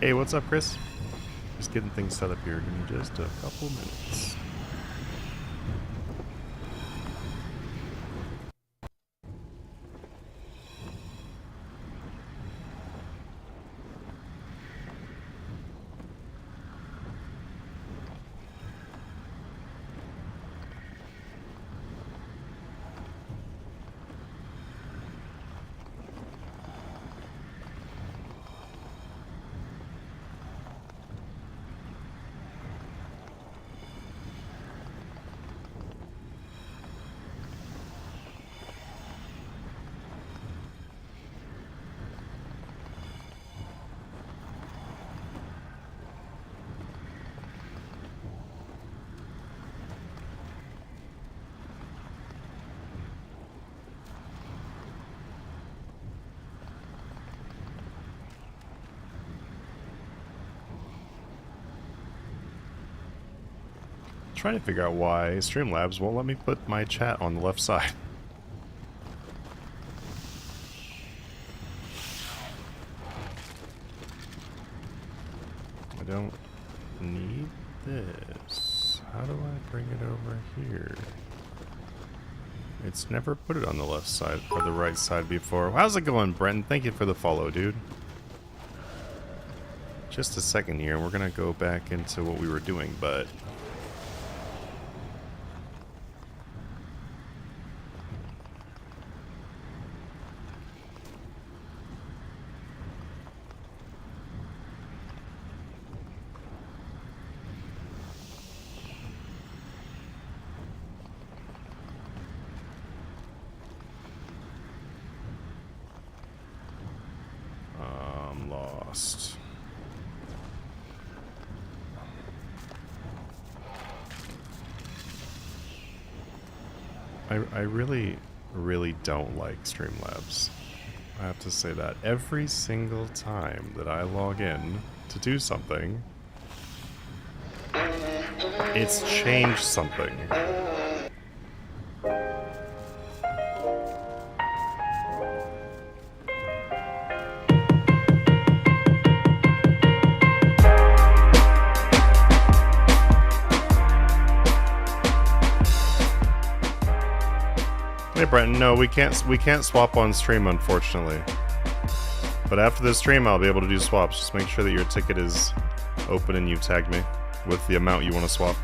Hey, what's up, Chris? Just getting things set up here. Give me just a couple minutes. Trying to figure out why Streamlabs won't let me put my chat on the left side. I don't need this. How do I bring it over here? It's never put it on the left side or the right side before. How's it going, Brenton? Thank you for the follow, dude. Just a second here. We're gonna go back into what we were doing, but... I'm lost. I really, really don't like Streamlabs. I have to say that. Every single time that I log in to do something, it's changed something. Hey Brenton, no, we can't swap on stream, unfortunately. But after this stream, I'll be able to do swaps. Just make sure that your ticket is open and you've tagged me with the amount you want to swap.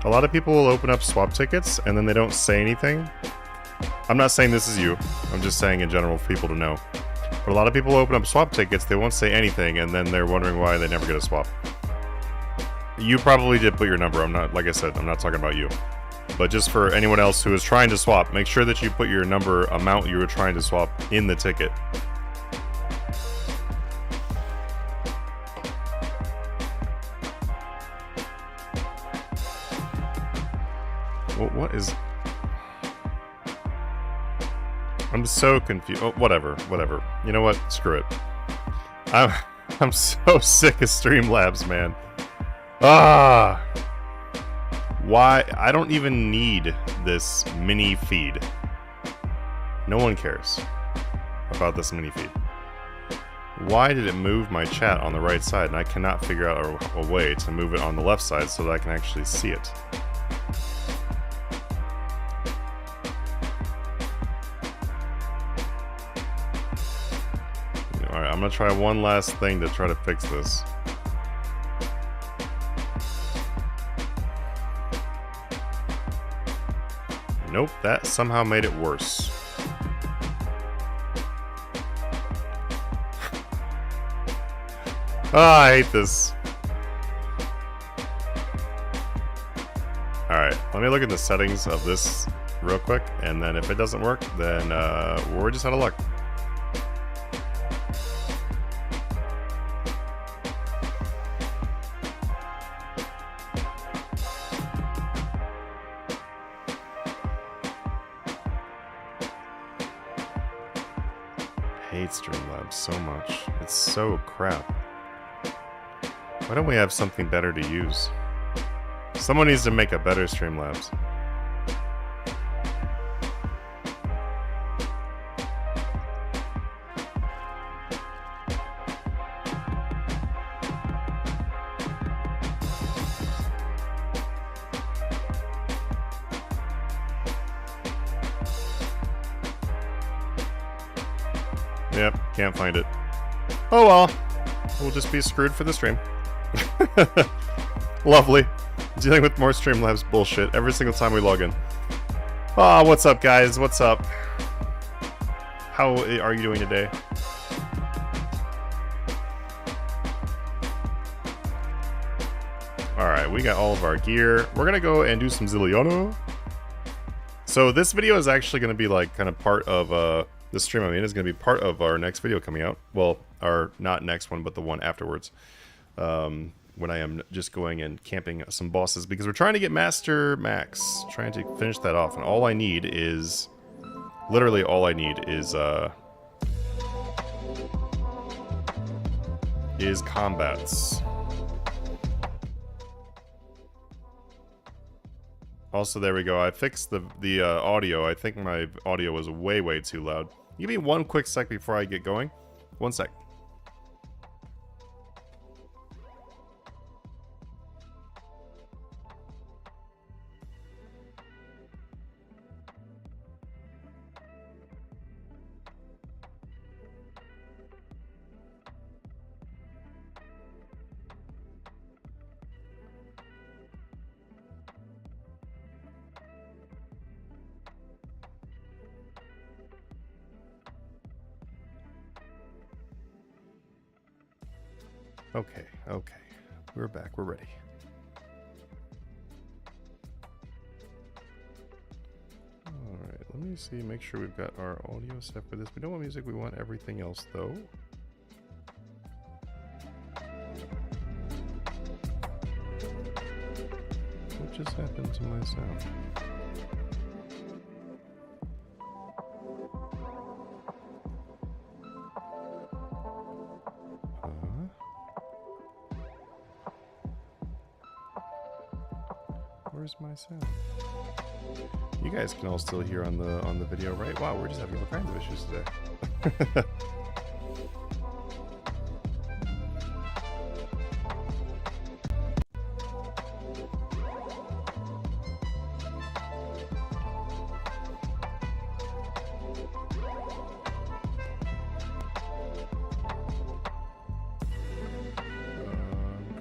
A lot of people will open up swap tickets and then they don't say anything. I'm not saying this is you. I'm just saying in general for people to know. But a lot of people open up swap tickets, they won't say anything, and then they're wondering why they never get a swap. You probably did put your number. I'm not, like I said, I'm not talking about you. But just for anyone else who is trying to swap, make sure that you put your number amount you were trying to swap in the ticket. Well, what is... I'm so confused. Oh, whatever. You know what? Screw it. I'm so sick of Streamlabs, man. Ah! Why? I don't even need this mini feed. No one cares about this mini feed. Why did it move my chat on the right side and I cannot figure out a way to move it on the left side so that I can actually see it? Alright, I'm gonna try one last thing to try to fix this. Nope, that somehow made it worse. Ah, I hate this. Alright, let me look at the settings of this real quick, and then if it doesn't work, then we're just out of luck. I hate Streamlabs so much. It's so crap. Why don't we have something better to use? Someone needs to make a better Streamlabs. Yep, can't find it. Oh well. We'll just be screwed for the stream. Lovely. Dealing with more Streamlabs bullshit every single time we log in. Ah, what's up, guys? What's up? How are you doing today? Alright, we got all of our gear. We're gonna go and do some Zilliano. So this video is actually gonna be like kind of part of the stream I mean is gonna be part of our next video coming out. Well, our not next one, but the one afterwards. When I am just going and camping some bosses because we're trying to get Master Max, trying to finish that off, and all I need is literally all I need is combats. Also, there we go. I fixed the audio. I think my audio was way too loud. Give me one quick sec before I get going. 1 sec. Okay. We're back. We're ready. Alright, let me see. Make sure we've got our audio set for this. We don't want music. We want everything else, though. What just happened to my sound? Where's my sound? You guys can all still hear on the video, right? Wow, we're just having all kinds of issues today.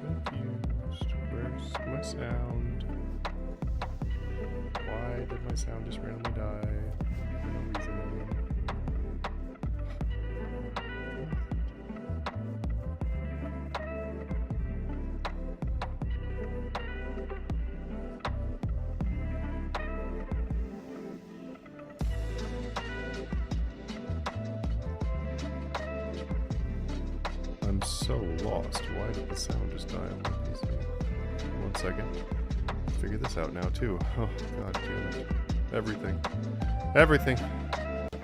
I'm confused. Where's my sound? Why did my sound just randomly die for no reason? I'm so lost. Why did the sound just die on my PC? 1 second. Figure this out now too. Oh god damn it. Everything. Everything. What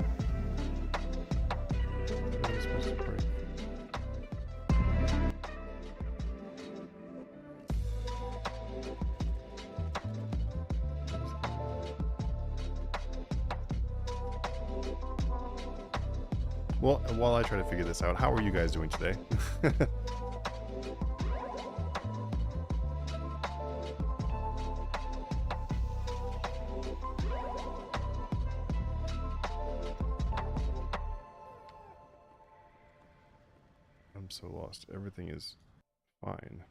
am I supposed to break? Well, while I try to figure this out, how are you guys doing today? I'm so lost. Everything is fine.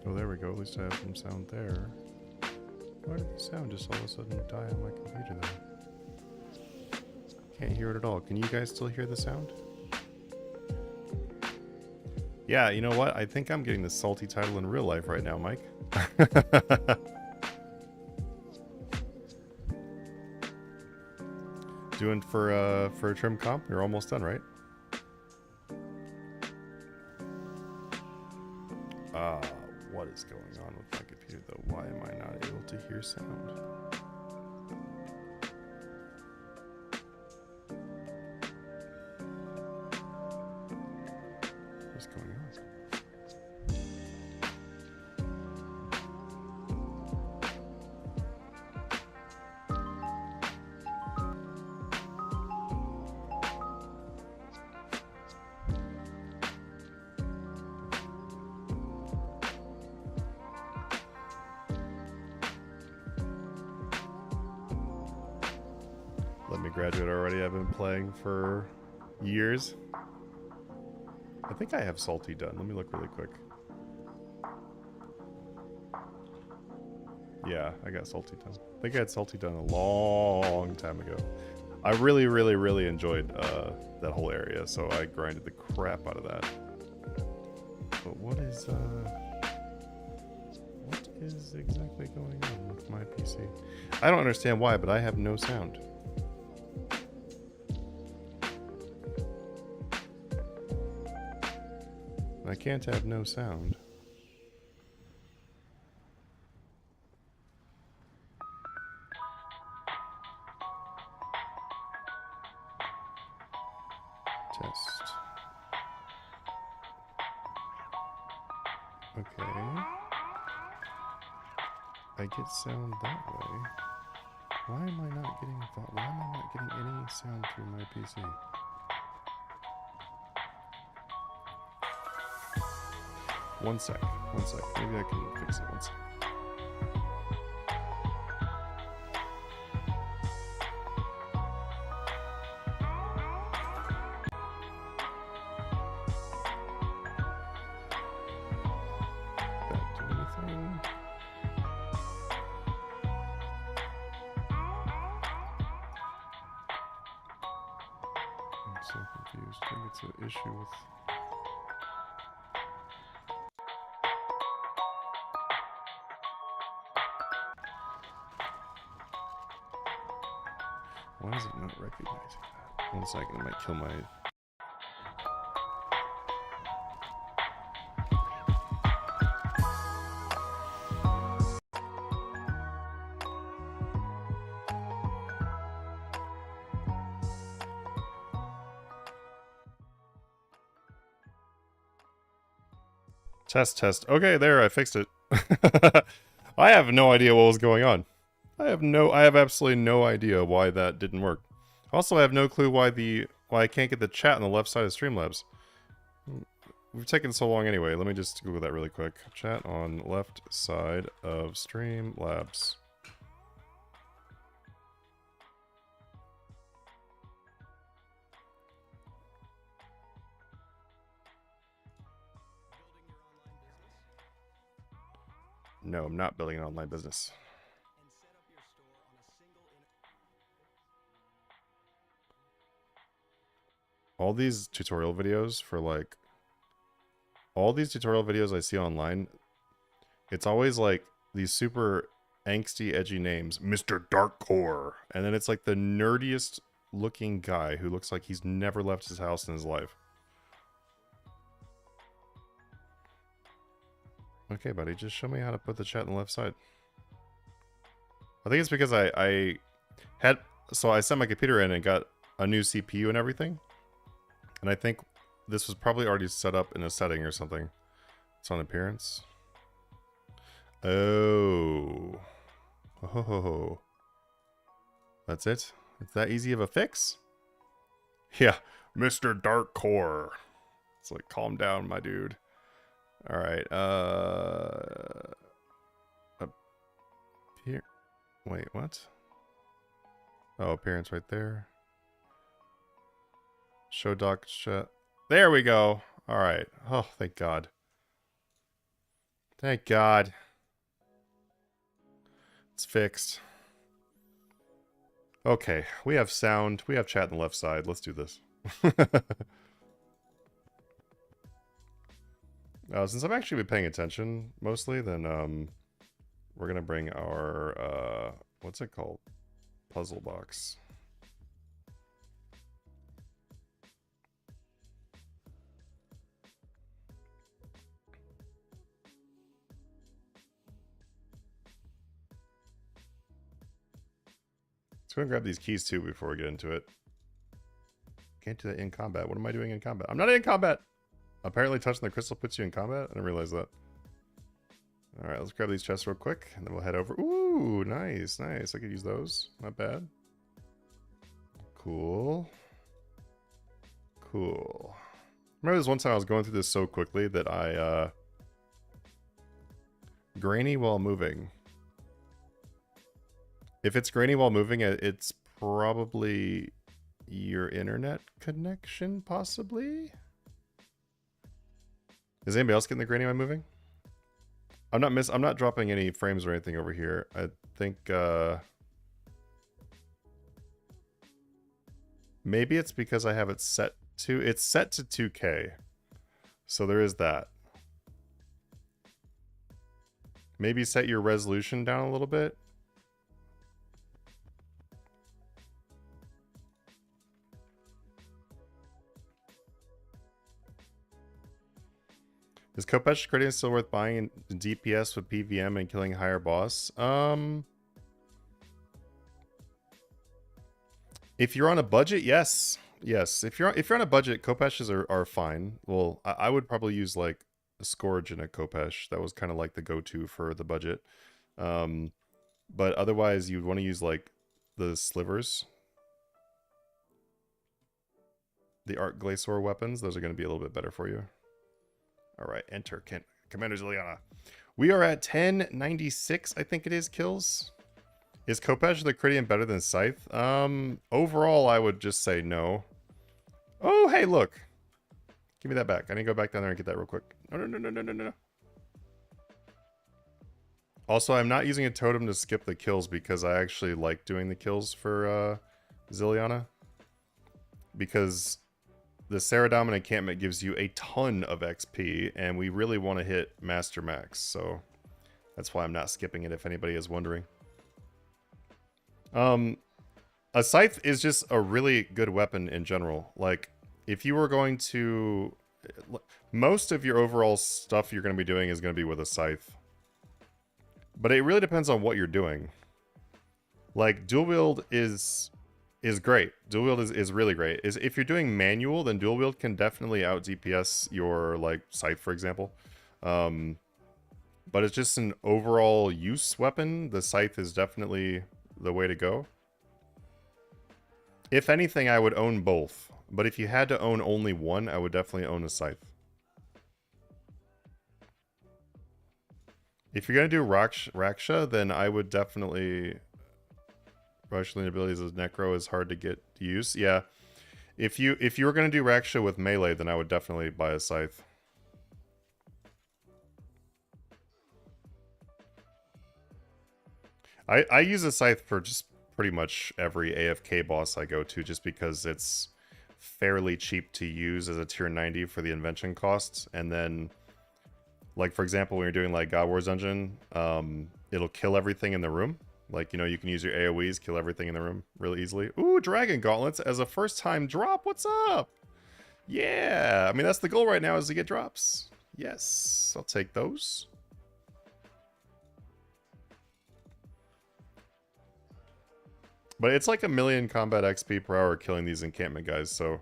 Oh, there we go. At least I have some sound there. Why did the sound just all of a sudden die on my computer though? Can't hear it at all. Can you guys still hear the sound? Yeah, you know what? I think I'm getting the salty title in real life right now, Mike. Doing for a trim comp? You're almost done, right? What is going on with my computer though? Why am I not able to hear sound? What's going on? Let me graduate already. I've been playing for years. I think I have salty done. Let me look really quick. Yeah, I got salty done. I think I had salty done a long time ago. I really, really, really enjoyed that whole area, so I grinded the crap out of that. But what is exactly going on with my PC? I don't understand why, but I have no sound. I can't have no sound. Test. Okay. I get sound that way. Why am I not getting any sound through my PC? One sec. Maybe I can fix it. One sec. That do anything? I'm so confused. I think it's an issue with... Why is it not recognizing that? One second, it might kill my... Test. Okay, there, I fixed it. I have no idea what was going on. I have absolutely no idea why that didn't work. Also, I have no clue why I can't get the chat on the left side of Streamlabs. We've taken so long anyway. Let me just Google that really quick. Chat on left side of Streamlabs. No, I'm not building an online business. All these tutorial videos for like... All these tutorial videos I see online, it's always like these super angsty, edgy names. Mr. Darkcore. And then it's like the nerdiest looking guy who looks like he's never left his house in his life. Okay, buddy, just show me how to put the chat on the left side. I think it's because I sent my computer in and got a new CPU and everything. And I think this was probably already set up in a setting or something. It's on appearance. Oh. Oh. That's it? It's that easy of a fix? Yeah, Mr. Darkcore. It's like, calm down, my dude. Alright, up here. Wait, what? Oh, appearance right there. Show doc chat. There we go. Alright. Oh, thank God. Thank God. It's fixed. Okay, we have sound. We have chat on the left side. Let's do this. Since I've actually been paying attention mostly, then we're gonna bring our what's it called? Puzzle box. Let's go and grab these keys too before we get into it. Can't do that in combat. What am I doing in combat? I'm not in combat! Apparently touching the crystal puts you in combat? I didn't realize that. Alright, let's grab these chests real quick, and then we'll head over. Ooh, nice, nice. I could use those. Not bad. Cool. Cool. Remember this one time I was going through this so quickly that I, grainy while moving. If it's grainy while moving, it's probably your internet connection, possibly? Is anybody else getting the grainy while moving? I'm not dropping any frames or anything over here. I think maybe it's because I have it set to 2K. So there is that. Maybe set your resolution down a little bit. Is Kopesh Gradient still worth buying in DPS with PVM and killing higher boss? If you're on a budget, yes. Yes. If you're on a budget, Kopeshes are fine. Well, I would probably use like a Scourge and a Kopesh. That was kind of like the go-to for the budget. But otherwise you'd want to use like the slivers. The Arc Glacior weapons. Those are going to be a little bit better for you. Alright, enter Commander Zilliana. We are at 1096, I think it is, kills. Is Kopesh the Critian better than Scythe? Overall, I would just say no. Oh, hey, look. Give me that back. I need to go back down there and get that real quick. No. Also, I'm not using a totem to skip the kills because I actually like doing the kills for Zilliana. Because the Saradomin encampment gives you a ton of XP, and we really want to hit Master Max, so that's why I'm not skipping it, if anybody is wondering. A Scythe is just a really good weapon in general. Like, if you were going to... Most of your overall stuff you're going to be doing is going to be with a Scythe. But it really depends on what you're doing. Like, dual wield is great. Dual wield is really great. If you're doing manual, then dual wield can definitely out DPS your like Scythe, for example. But it's just an overall use weapon. The Scythe is definitely the way to go. If anything, I would own both. But if you had to own only one, I would definitely own a Scythe. If you're gonna do Raksha, then I would definitely... Rushling abilities as Necro is hard to get to use. Yeah. If you were going to do Raksha with melee, then I would definitely buy a Scythe. I use a Scythe for just pretty much every AFK boss I go to, just because it's fairly cheap to use as a tier 90 for the invention costs. And then, like, for example, when you're doing like God Wars Dungeon, it'll kill everything in the room. Like, you know, you can use your AoEs, kill everything in the room really easily. Ooh, Dragon Gauntlets as a first-time drop. What's up? Yeah. I mean, that's the goal right now, is to get drops. Yes. I'll take those. But it's like 1,000,000 combat XP per hour killing these encampment guys, so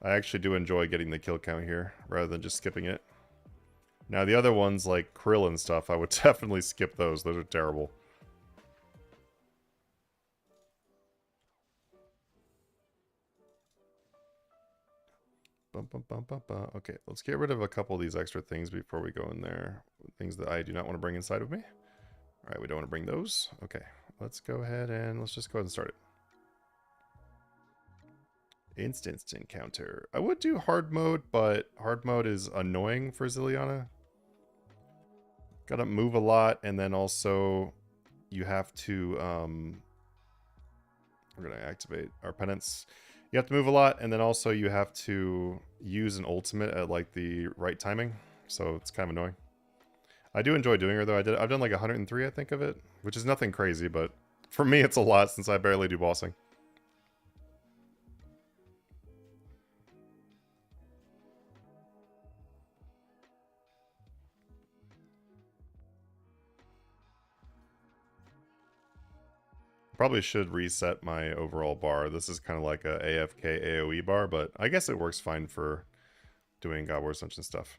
I actually do enjoy getting the kill count here, rather than just skipping it. Now, the other ones, like Krill and stuff, I would definitely skip those. Those are terrible. Okay, let's get rid of a couple of these extra things before we go in there. Things that I do not want to bring inside of me. Alright, we don't want to bring those. Okay, let's go ahead and let's just go ahead and start it. Instant encounter. I would do hard mode, but hard mode is annoying for Zilliana. Gotta move a lot, and then also you have to... we're gonna activate our penance. You have to move a lot, and then also you have to use an ultimate at like the right timing. so it's kind of annoying. I do enjoy doing her though. I've done like 103, I think, of it, which is nothing crazy, but for me it's a lot since I barely do bossing. Probably should reset my overall bar. This is kind of like a AFK AoE bar, but I guess it works fine for doing God Wars Dungeon stuff.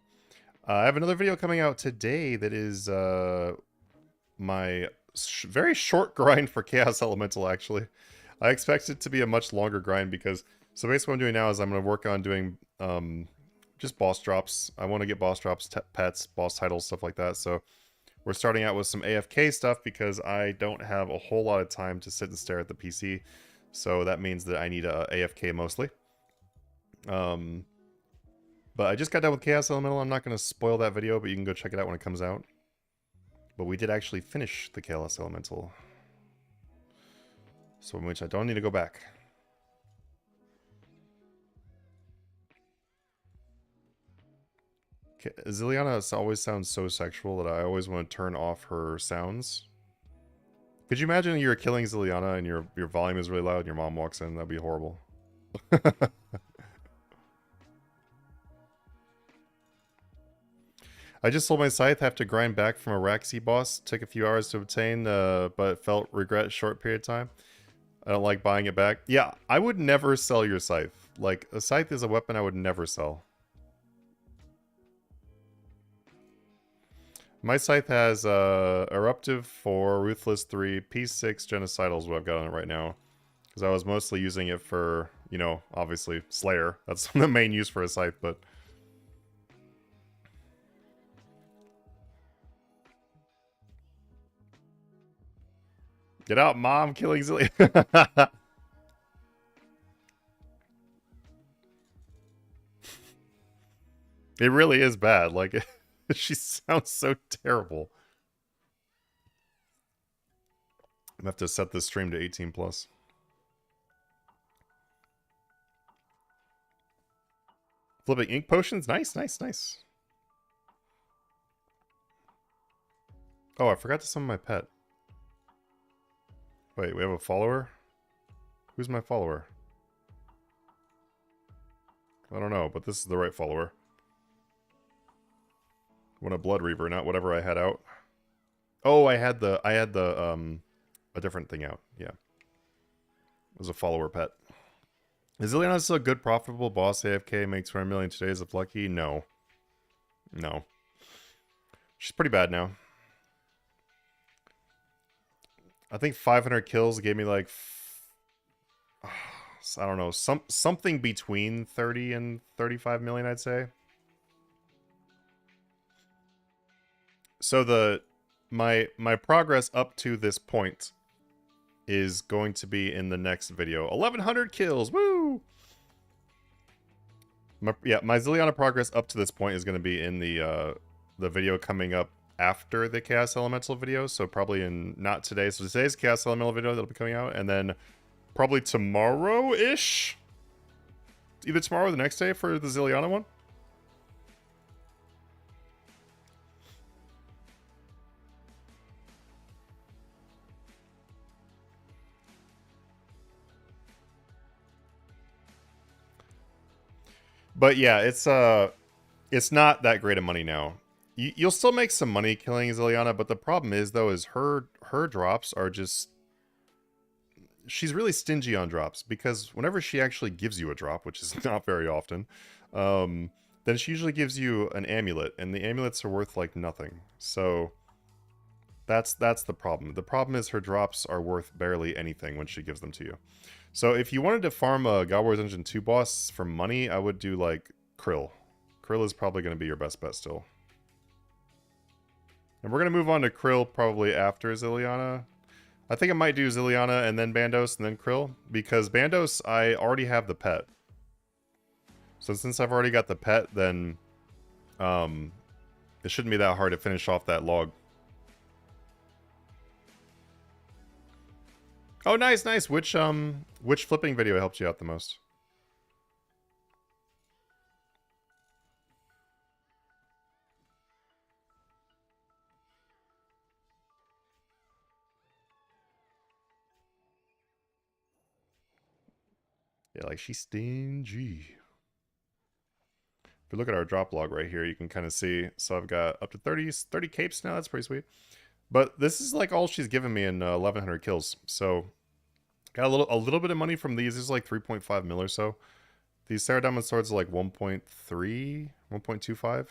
I have another video coming out today that is my very short grind for Chaos Elemental, actually. I expect it to be a much longer grind because... So basically what I'm doing now is I'm going to work on doing just boss drops. I want to get boss drops, pets, boss titles, stuff like that. So we're starting out with some AFK stuff because I don't have a whole lot of time to sit and stare at the PC. So that means that I need a AFK mostly. But I just got done with Chaos Elemental. I'm not going to spoil that video, but you can go check it out when it comes out. But we did actually finish the Chaos Elemental. So in which I don't need to go back. Zilliana always sounds so sexual that I always want to turn off her sounds. Could you imagine you're killing Zilliana and your volume is really loud and your mom walks in? That'd be horrible. I just sold my scythe, have to grind back from a Raxi boss. Took a few hours to obtain, but felt regret short period of time. I don't like buying it back. Yeah, I would never sell your scythe. Like, a scythe is a weapon I would never sell. My scythe has Eruptive 4, Ruthless 3, P6, Genocidal is what I've got on it right now. Because I was mostly using it for, you know, obviously, Slayer. That's the main use for a scythe, but... Get out, Mom! Killing Zilly! It really is bad. Like, she sounds so terrible. I'm gonna have to set this stream to 18 plus. Flipping ink potions? Nice, nice, nice. Oh, I forgot to summon my pet. Wait, we have a follower? Who's my follower? I don't know, but this is the right follower. I want a Blood Reaver, not whatever I had out. Oh, I had a different thing out. Yeah. It was a follower pet. Is Ileana still a good, profitable boss? AFK makes 20 million today. Is it lucky? No. No. She's pretty bad now. I think 500 kills gave me like... I don't know. Something between 30 and 35 million, I'd say. So my progress up to this point is going to be in the next video. 1100 kills, woo! My Zilliana progress up to this point is going to be in the video coming up after the Chaos Elemental video. So probably in, not today. So today's Chaos Elemental video that'll be coming out, and then probably tomorrow-ish. Either tomorrow or the next day for the Zilliana one. But yeah, it's not that great of money now. You'll still make some money killing Zilliana, but the problem is though is her drops are just, she's really stingy on drops, because whenever she actually gives you a drop, which is not very often, then she usually gives you an amulet, and the amulets are worth like nothing. So that's the problem. The problem is her drops are worth barely anything when she gives them to you. So if you wanted to farm a God Wars Dungeon 2 boss for money, I would do like Krill. Krill is probably going to be your best bet still. And we're going to move on to Krill probably after Zilliana. I think I might do Zilliana and then Bandos and then Krill, because Bandos, I already have the pet. So since I've already got the pet, then it shouldn't be that hard to finish off that log. Oh, nice, nice. Which flipping video helped you out the most? Yeah, like she's stingy. If you look at our drop log right here, you can kind of see. So I've got up to 30 capes now. That's pretty sweet. But this is like all she's given me in 1,100 kills. So got a little bit of money from these. This is like 3.5 mil or so. These Sarah Diamond swords are like 1.3, 1.25.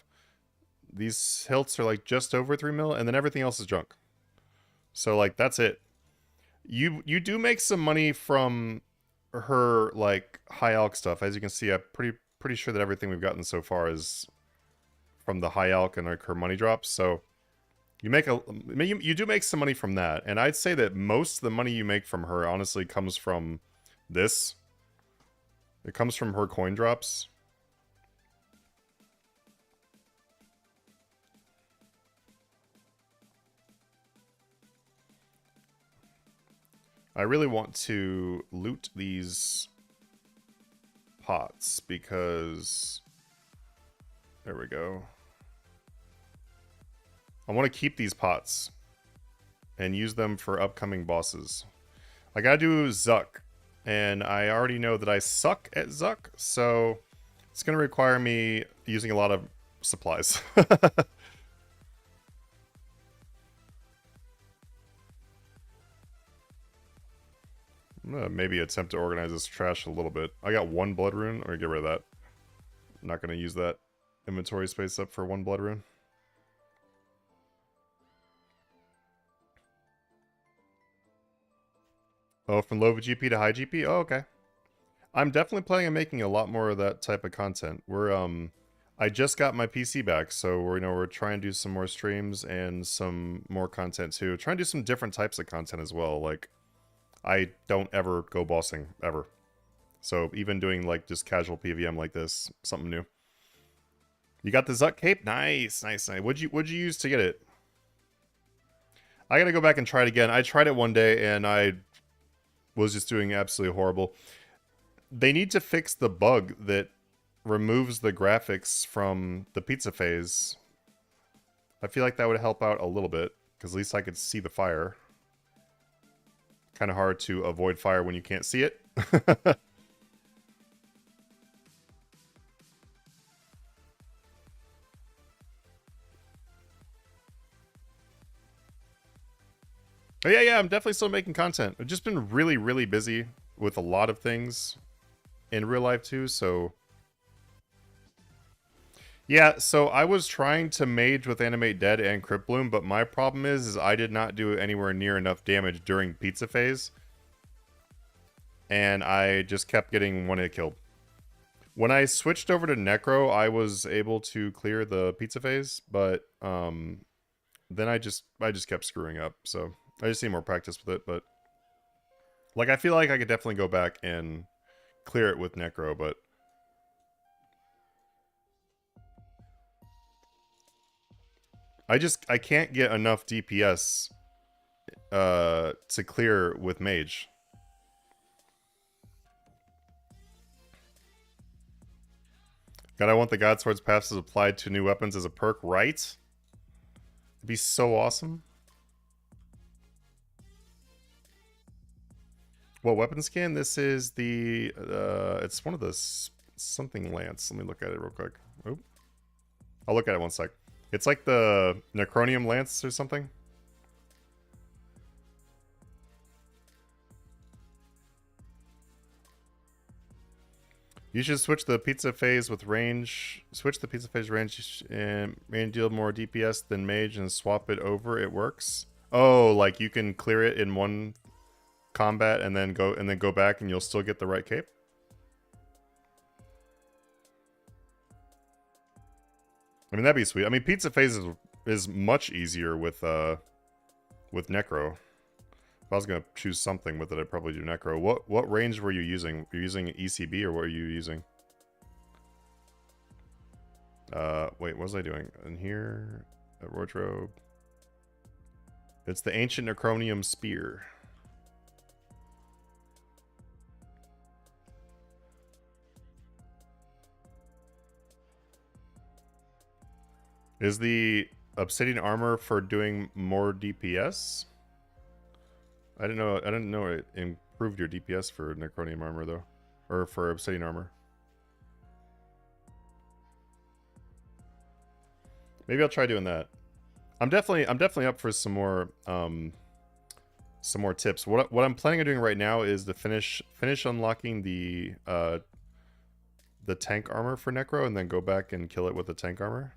These hilts are like just over 3 mil, and then everything else is junk. So like that's it. You do make some money from her like high alch stuff. As you can see, I'm pretty sure that everything we've gotten so far is from the high alch and like her money drops. So you do make some money from that, and I'd say that most of the money you make from her honestly comes from this. It comes from her coin drops. I really want to loot these pots because there we go. I want to keep these pots and use them for upcoming bosses. I gotta do Zuck, and I already know that I suck at Zuck, so it's gonna require me using a lot of supplies. I'm gonna maybe attempt to organize this trash a little bit. I got one blood rune. I'm gonna get rid of that. I'm not gonna use that inventory space up for one blood rune. Oh, from low GP to high GP? Oh, okay. I'm definitely planning on making a lot more of that type of content. I just got my PC back, so we're trying to do some more streams and some more content too. Trying to do some different types of content as well. Like, I don't ever go bossing, ever. So even doing like just casual PVM like this, something new. You got the Zuck cape? Nice, nice, nice. What'd you use to get it? I gotta go back and try it again. I tried it one day and I was just doing absolutely horrible. They need to fix the bug that removes the graphics from the pizza phase. I feel like that would help out a little bit, because at least I could see the fire. Kind of hard to avoid fire when you can't see it. Oh, yeah, I'm definitely still making content. I've just been really, really busy with a lot of things in real life too, so... Yeah, so I was trying to mage with Animate Dead and Crypt Bloom, but my problem is I did not do anywhere near enough damage during pizza phase. And I just kept getting one hit killed. When I switched over to Necro, I was able to clear the pizza phase, but then I just kept screwing up, so I just need more practice with it, but like I feel like I could definitely go back and clear it with Necro, but I can't get enough DPS to clear with Mage. God, I want the God Swords paths applied to new weapons as a perk, right? It'd be so awesome. What weapon skin? This is the, it's one of the something lance. Let me look at it real quick. Oop. I'll look at it one sec. It's like the Necronium lance or something. You should switch the pizza phase with range. Switch the pizza phase range and deal more DPS than mage and swap it over. It works. Oh, like you can clear it in one combat and then go back and you'll still get the right cape. I mean, that'd be sweet. I mean, pizza phase is much easier with Necro. If I was gonna choose something with it, I'd probably do Necro. What range were you using? Were you using ECB or what are you using? Wait, what was I doing? In here, a wardrobe. It's the ancient Necronium spear. Is the obsidian armor for doing more DPS? I didn't know it improved your DPS for Necronium armor though. Or for obsidian armor. Maybe I'll try doing that. I'm definitely up for some more tips. What I'm planning on doing right now is to finish unlocking the tank armor for Necro and then go back and kill it with the tank armor.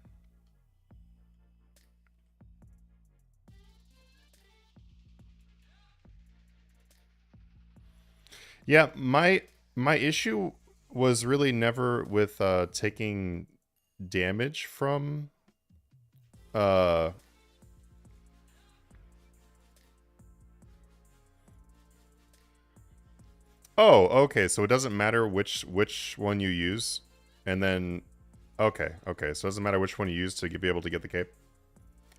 Yeah, my issue was really never with taking damage from oh, okay, so it doesn't matter which one you use, and then okay, so it doesn't matter which one you use to be able to get the cape.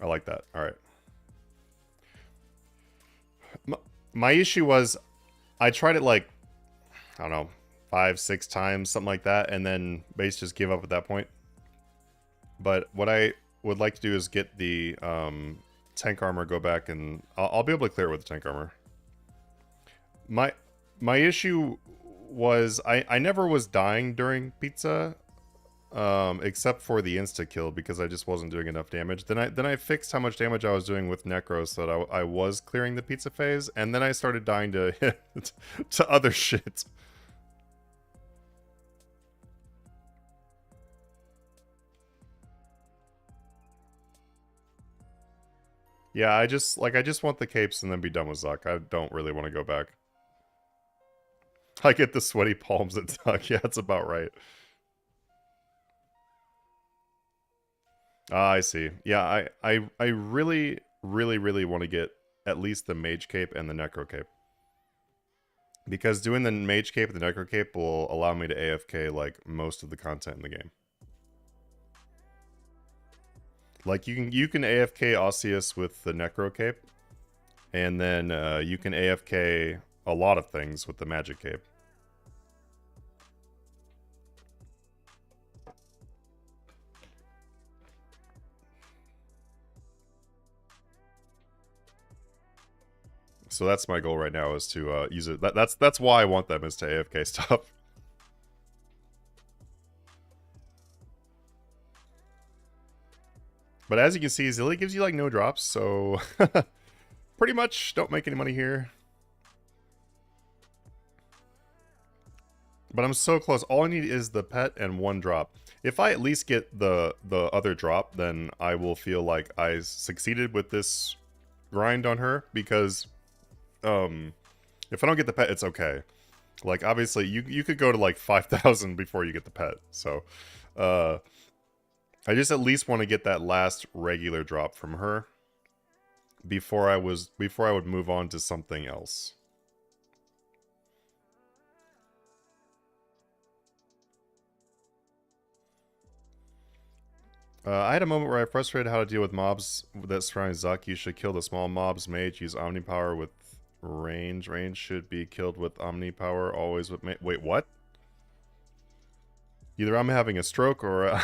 I like that. All right. My issue was I tried it like, I don't know, 5-6 times, something like that, and then base just gave up at that point. But what I would like to do is get the tank armor, go back, and I'll be able to clear it with the tank armor. My issue was I never was dying during pizza, except for the insta kill because I just wasn't doing enough damage. Then I fixed how much damage I was doing with Necro so that I was clearing the pizza phase, and then I started dying to to other shit. Yeah, I just want the capes and then be done with Zuck. I don't really want to go back. I get the sweaty palms at Zuck. Yeah, that's about right. Ah, I see. Yeah, I really want to get at least the Mage Cape and the Necro Cape. Because doing the Mage Cape and the Necro Cape will allow me to AFK, like, most of the content in the game. Like, you can AFK Osseous with the Necro Cape, and then you can AFK a lot of things with the Magic Cape. So that's my goal right now, is to use it. That's why I want them, is to AFK stuff. But as you can see, Zilly gives you like no drops, so pretty much don't make any money here. But I'm so close. All I need is the pet and one drop. If I at least get the other drop, then I will feel like I succeeded with this grind on her, because if I don't get the pet, it's okay. Like, obviously, you could go to like 5,000 before you get the pet. So, I just at least want to get that last regular drop from her before I would move on to something else. I had a moment where I frustrated how to deal with mobs that surround Zuck. You should kill the small mobs. Mage, use Omni Power with range. Range should be killed with Omni Power, always with wait, what? Either I'm having a stroke or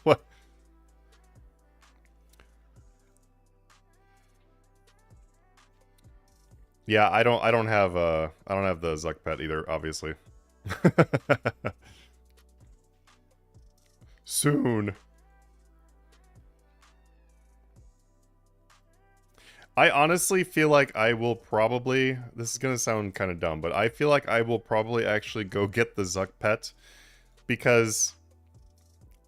what? Yeah, I don't have the Zuck pet either, obviously. Soon. I honestly feel like I will probably, this is gonna sound kind of dumb, but I feel like I will probably actually go get the Zuck pet, because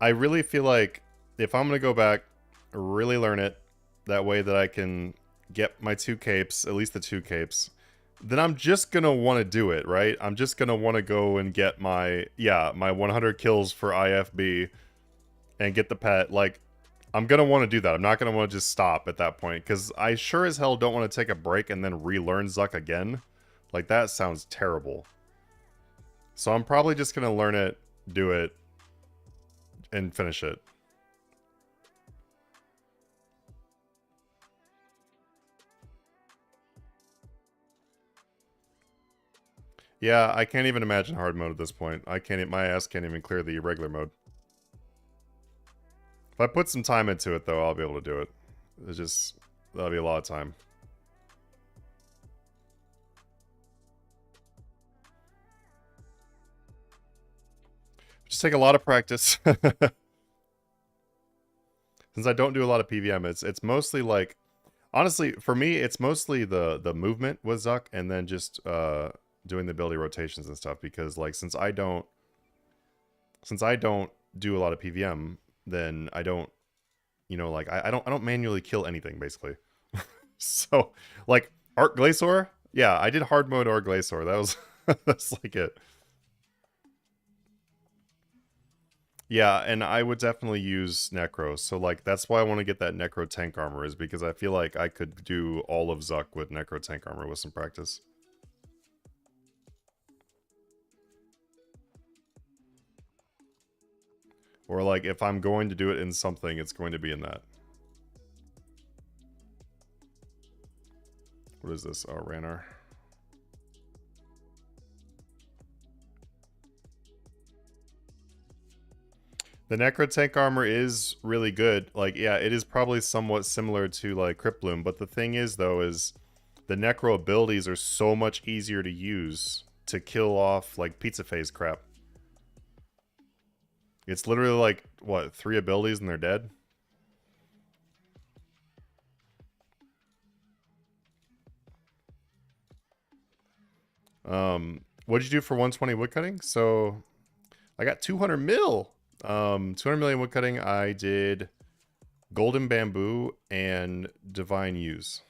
I really feel like if I'm gonna go back, really learn it, that way that I can get my 2 capes, at least the 2 capes, then I'm just gonna want to do it, right? I'm just gonna want to go and get my 100 kills for IFB and get the pet. Like, I'm gonna want to do that. I'm not gonna want to just stop at that point, because I sure as hell don't want to take a break and then relearn Zuck again. Like, that sounds terrible. So I'm probably just gonna learn it, do it, and finish it. Yeah, I can't even imagine hard mode at this point. My ass can't even clear the regular mode. If I put some time into it, though, I'll be able to do it. It's just, that'll be a lot of time. Just take a lot of practice. Since I don't do a lot of PVM, it's mostly like, honestly, for me, it's mostly the movement with Zuck, and then just doing the ability rotations and stuff. Because like since I don't do a lot of PVM, then I don't, you know, like I don't manually kill anything basically. So like Art Glacior, yeah, I did hard mode Art Glacior. That was that's like it. Yeah, and I would definitely use Necro. So like that's why I want to get that Necro tank armor, is because I feel like I could do all of Zuck with Necro tank armor with some practice. Or like if I'm going to do it in something, it's going to be in that. What is this? Oh, Ranar. The Necro tank armor is really good. Like, yeah, it is probably somewhat similar to like Crypt Bloom, but the thing is though is the Necro abilities are so much easier to use to kill off like pizza phase crap. It's literally like what, 3 abilities and they're dead? What'd you do for 120 woodcutting? So I got 200 mil. 200 million woodcutting. I did golden bamboo and divine use.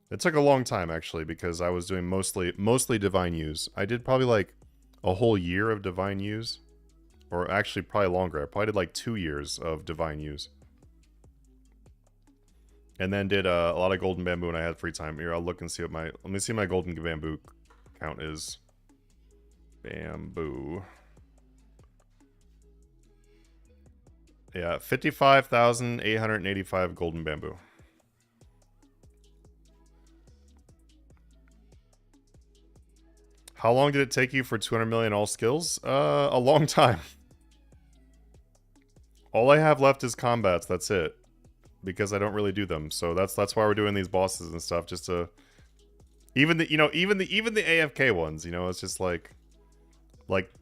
It took a long time actually because I was doing mostly divine use. I did probably like a whole year of divine use, or actually probably longer. I probably did like 2 years of divine use. And then did a lot of golden bamboo when I had free time. Here, I'll look and see what my... Let me see my golden bamboo count is. Bamboo. Yeah, 55,885 golden bamboo. How long did it take you for 200 million all skills? A long time. All I have left is combats, that's it. Because I don't really do them. So that's why we're doing these bosses and stuff, just to even the AFK ones, you know, it's just like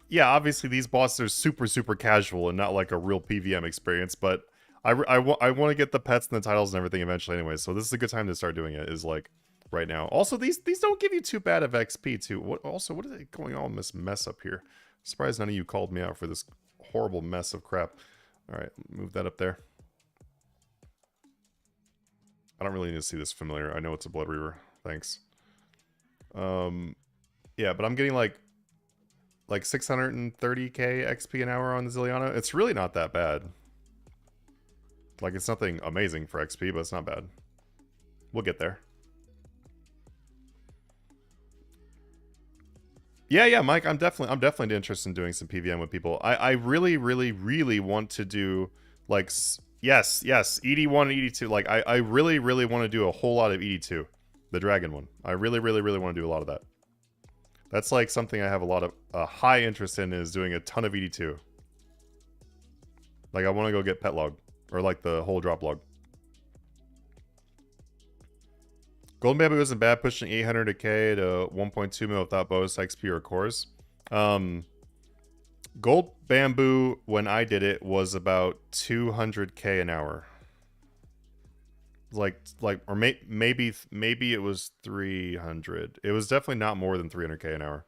yeah, obviously these bosses are super casual and not like a real PVM experience, but I want to get the pets and the titles and everything eventually anyway. So this is a good time to start doing it, is like right now. Also, these don't give you too bad of XP too. What is going on in this mess up here? I'm surprised none of you called me out for this horrible mess of crap. All right, move that up there. I don't really need to see this familiar. I know it's a Blood Reaver. Thanks. Yeah, but I'm getting like 630k XP an hour on the Zilliana. It's really not that bad. Like, it's nothing amazing for XP, but it's not bad. We'll get there. Yeah, Mike, I'm definitely interested in doing some PVM with people. I really want to do like yes, ED1 and ED2. Like I really want to do a whole lot of ED2, the dragon one. I really want to do a lot of that. That's like something I have a lot of high interest in, is doing a ton of ED2. Like I want to go get pet log, or like the whole drop log. Golden Bamboo isn't bad, pushing 800k to 1.2 mil without bonus XP or cores. Gold Bamboo, when I did it, was about 200k an hour. Or maybe it was 300. It was definitely not more than 300k an hour.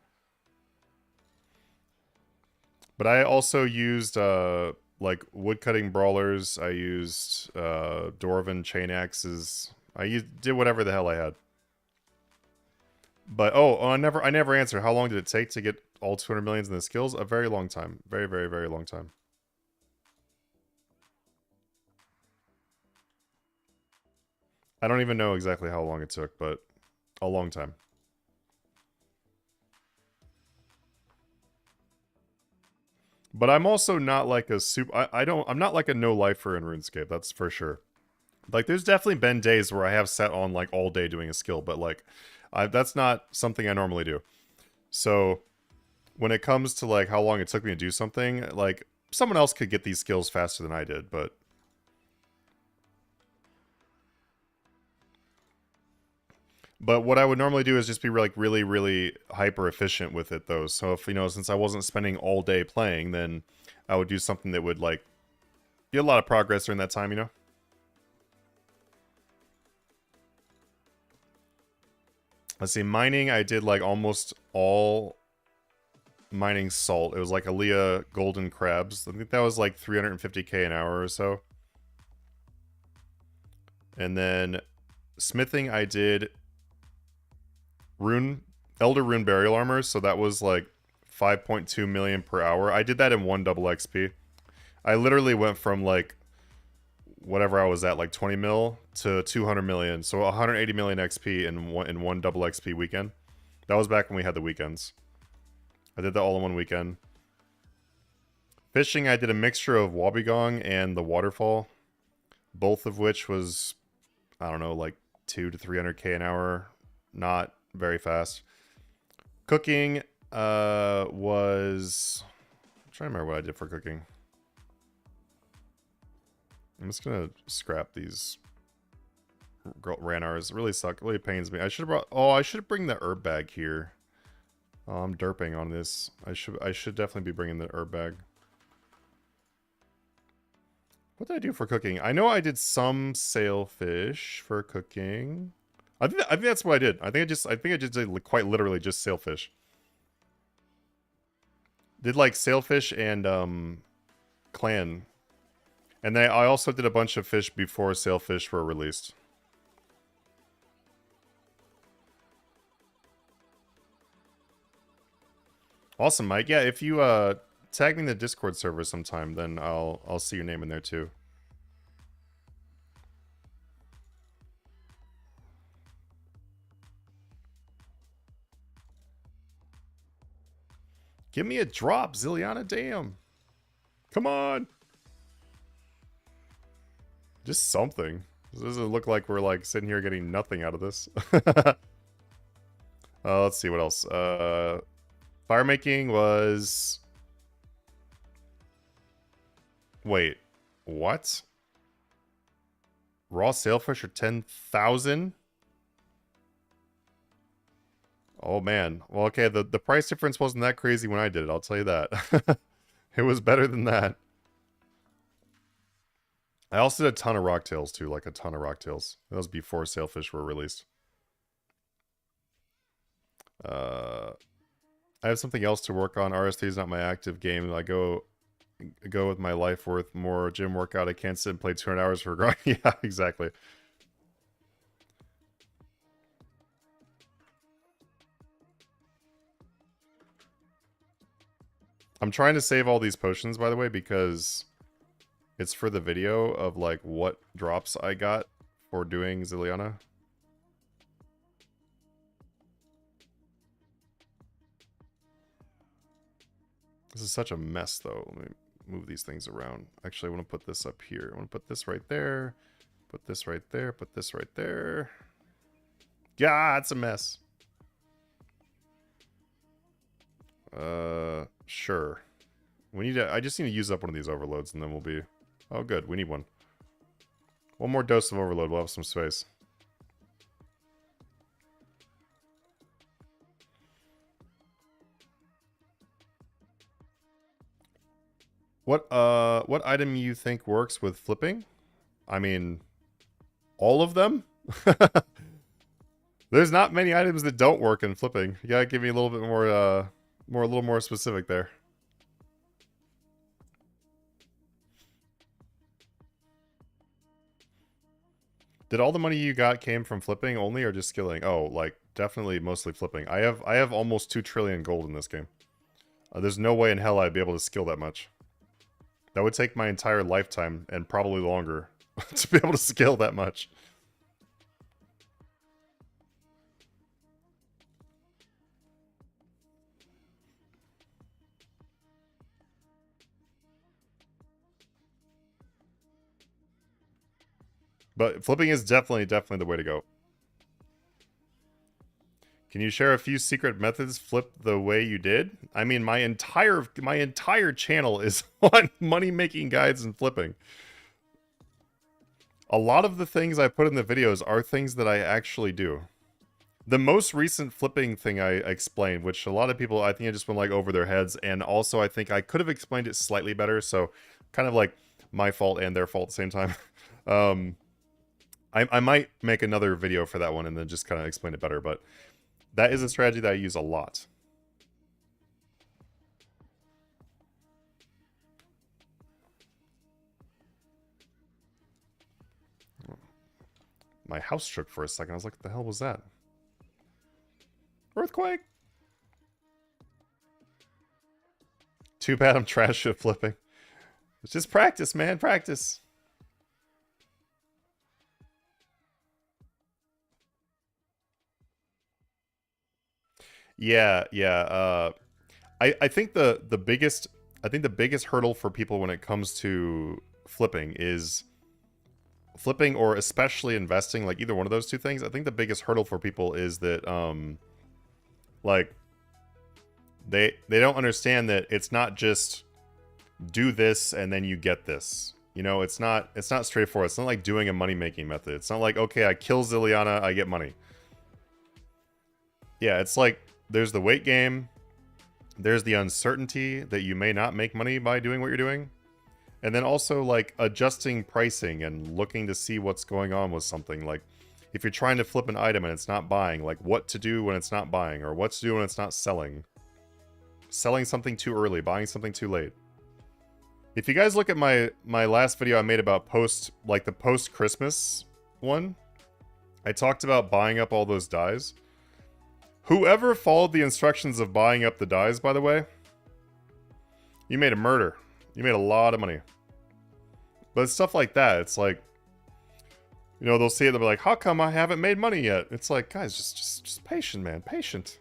But I also used like woodcutting brawlers. I used Dwarven chain axes. Did whatever the hell I had. But I never answered. How long did it take to get all 200 millions in the skills? A very long time. Very long time. I don't even know exactly how long it took, but a long time. But I'm also not like a I'm not like a no-lifer in RuneScape, that's for sure. Like, there's definitely been days where I have sat on, like, all day doing a skill, but, like, that's not something I normally do. So, when it comes to, like, how long it took me to do something, like, someone else could get these skills faster than I did, but... But what I would normally do is just be like really, really hyper efficient with it though. So if, since I wasn't spending all day playing, then I would do something that would like get a lot of progress during that time. Let's see, mining, I did like almost all mining salt. It was like Aaliyah golden crabs. I think that was like 350k an hour or so. And then smithing, I did Elder Rune burial armor, so that was like 5.2 million per hour. I did that in one double XP. I literally went from like whatever I was at, like 20 mil to 200 million. So 180 million XP in one double XP weekend. That was back when we had the weekends. I did that all in one weekend. Fishing, I did a mixture of Wobbegong and the waterfall. Both of which was, I don't know, like 200 to 300k an hour. Not very fast. Cooking was... I'm trying to remember what I did for cooking. I'm just gonna scrap these Ranars. It really suck. It really pains me. I should have brought... Oh, I should bring the herb bag here. Oh, I'm derping on this. I should definitely be bringing the herb bag. What did I do for cooking? I know I did some sailfish for cooking. I think that's what I did. I think I just did quite literally just sailfish. Did like sailfish and clan. And then I also did a bunch of fish before sailfish were released. Awesome, Mike. Yeah, if you tag me in the Discord server sometime, then I'll see your name in there too. Give me a drop, Zilliana, damn. Come on. Just something. This doesn't look like we're like sitting here getting nothing out of this. Let's see what else. Fire making was... Wait, what? Raw sailfish are 10,000? Oh man. Well, okay, the price difference wasn't that crazy when I did it, I'll tell you that. It was better than that. I also did a ton of rocktails too, like a ton of rocktails. That was before sailfish were released. I have something else to work on. RS3 is not my active game. I go with my life worth more gym workout. I can't sit and play 200 hours for growing. Yeah, exactly. I'm trying to save all these potions, by the way, because it's for the video of like what drops I got for doing Zilliana. This is such a mess, though. Let me move these things around. Actually, I want to put this up here. I want to put this right there. Put this right there. Put this right there. Yeah, it's a mess. Sure. We need to... I just need to use up one of these overloads, and then we'll be... Oh, good. We need one. One more dose of overload. We'll have some space. What item you think works with flipping? I mean, all of them? There's not many items that don't work in flipping. You gotta give me a little bit more, a little more specific there. Did all the money you got came from flipping only or just skilling? Oh, like, definitely mostly flipping. I have almost 2 trillion gold in this game. There's no way in hell I'd be able to skill that much. That would take my entire lifetime, and probably longer, to be able to skill that much. But flipping is definitely the way to go. Can you share a few secret methods flip the way you did? I mean, my entire channel is on money-making guides and flipping. A lot of the things I put in the videos are things that I actually do. The most recent flipping thing I explained, which a lot of people, I think I just went like over their heads, and also I think I could have explained it slightly better, so kind of like my fault and their fault at the same time. I might make another video for that one and then just kind of explain it better, but that is a strategy that I use a lot. My house shook for a second. I was like, what the hell was that? Earthquake! Too bad I'm trash at flipping. It's just practice, man. Practice. Yeah. I think the biggest hurdle for people when it comes to flipping is flipping, or especially investing, like either one of those two things. I think the biggest hurdle for people is that like they don't understand that it's not just do this and then you get this. You know, it's not straightforward. It's not like doing a money-making method. It's not like, okay, I kill Zilliana, I get money. Yeah, it's like there's the wait game, there's the uncertainty that you may not make money by doing what you're doing, and then also like adjusting pricing and looking to see what's going on with something. Like if you're trying to flip an item and it's not buying, like what to do when it's not buying, or what to do when it's not selling. Selling something too early, buying something too late. If you guys look at my last video I made about the post-Christmas one, I talked about buying up all those dies. Whoever followed the instructions of buying up the dies, by the way, you made a murder. You made a lot of money. But it's stuff like that. It's like, you know, they'll see it, they'll be like, how come I haven't made money yet? It's like, guys, just patient, man. Patient.